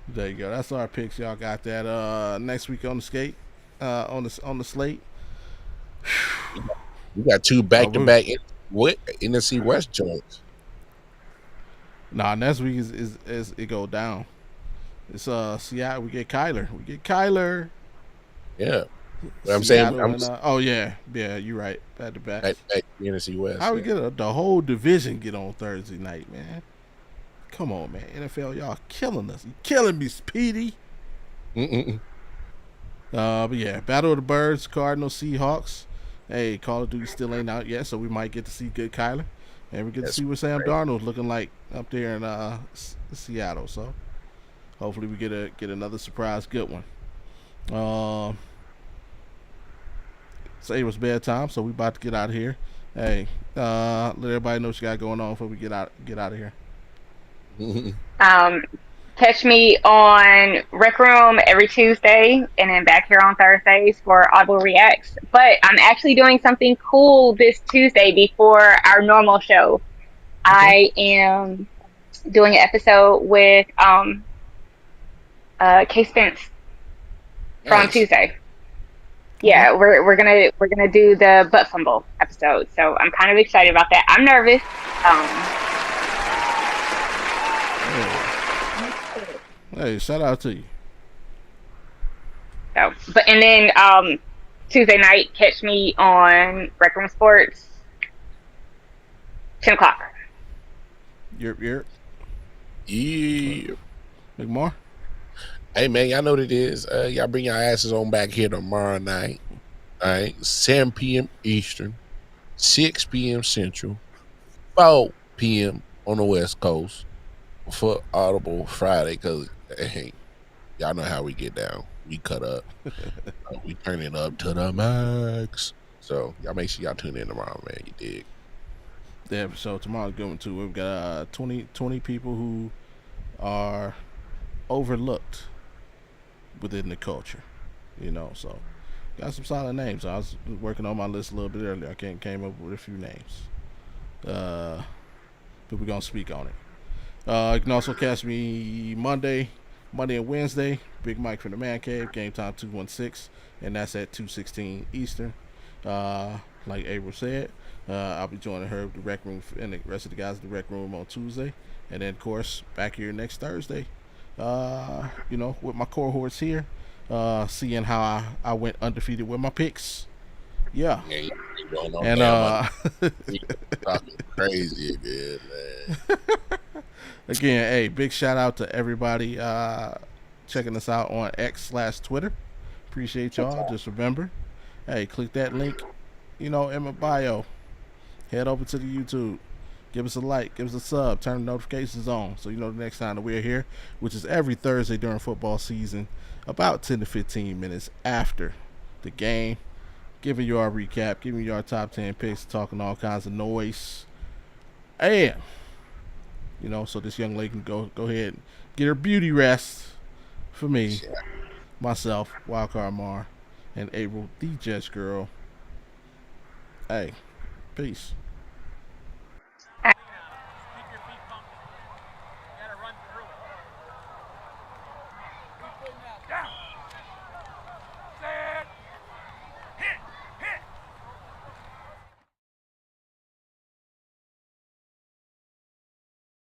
There you go. That's our picks. Y'all got that. Next week on the skate, on the slate. We got 2 back-to-back NFC West joints. Nah, next week is it go down. It's Seattle. We get Kyler. Yeah. But I'm saying. Yeah. You're right. Back to back. Back NFC West. How we get the whole division get on Thursday night, man? Come on, man. NFL, y'all killing us. You killing me, Speedy. But yeah, Battle of the Birds, Cardinals, Seahawks. Hey, Call of Duty still ain't out yet, so we might get to see good Kyler, and we get to see what Sam Darnold's looking like up there in Seattle. So hopefully we get another surprise good one. Say it was bedtime, so we about to get out of here. Hey, let everybody know what you got going on before we get out of here. Catch me on Rec Room every Tuesday and then back here on Thursdays for Audible Reacts. But I'm actually doing something cool this Tuesday before our normal show. I am doing an episode with K Spence from Tuesday. Yeah, we're gonna do the butt fumble episode. So I'm kind of excited about that. I'm nervous. Hey, shout out to you. So, and then Tuesday night, catch me on Rec Room Sports, 10 o'clock. Yep. Yeah. McMahon? Hey, man, y'all know what it is. Y'all bring your asses on back here tomorrow night. All right, 7 p.m. Eastern, 6 p.m. Central, 4 p.m. on the West Coast for Audible Friday, because hey, y'all know how we get down. We cut up. We turn it up to the max. So y'all make sure y'all tune in tomorrow, man. You dig? The episode tomorrow's good one too. We've got 20 people who are overlooked within the culture. So got some solid names. I was working on my list a little bit earlier. I came up with a few names. But we're gonna speak on it. You can also catch me Monday and Wednesday. Big Mike from the Man Cave, Game Time 216, and that's at 2:16 Eastern. Like April said, I'll be joining her with the Rec Room and the rest of the guys in the Rec Room on Tuesday, and then of course back here next Thursday. With my cohorts here, seeing how I went undefeated with my picks. Yeah. And talking crazy again, man. Again, hey, big shout out to everybody checking us out on X/Twitter. Appreciate y'all. Just remember, hey, click that link, in my bio. Head over to the YouTube. Give us a like, give us a sub, turn the notifications on so you know the next time that we're here, which is every Thursday during football season, about 10 to 15 minutes after the game. Giving you our recap, giving you our top 10 picks, talking all kinds of noise. And so this young lady can go ahead and get her beauty rest for me, myself, Wildcard Mar, and April, the Jets girl. Hey, peace.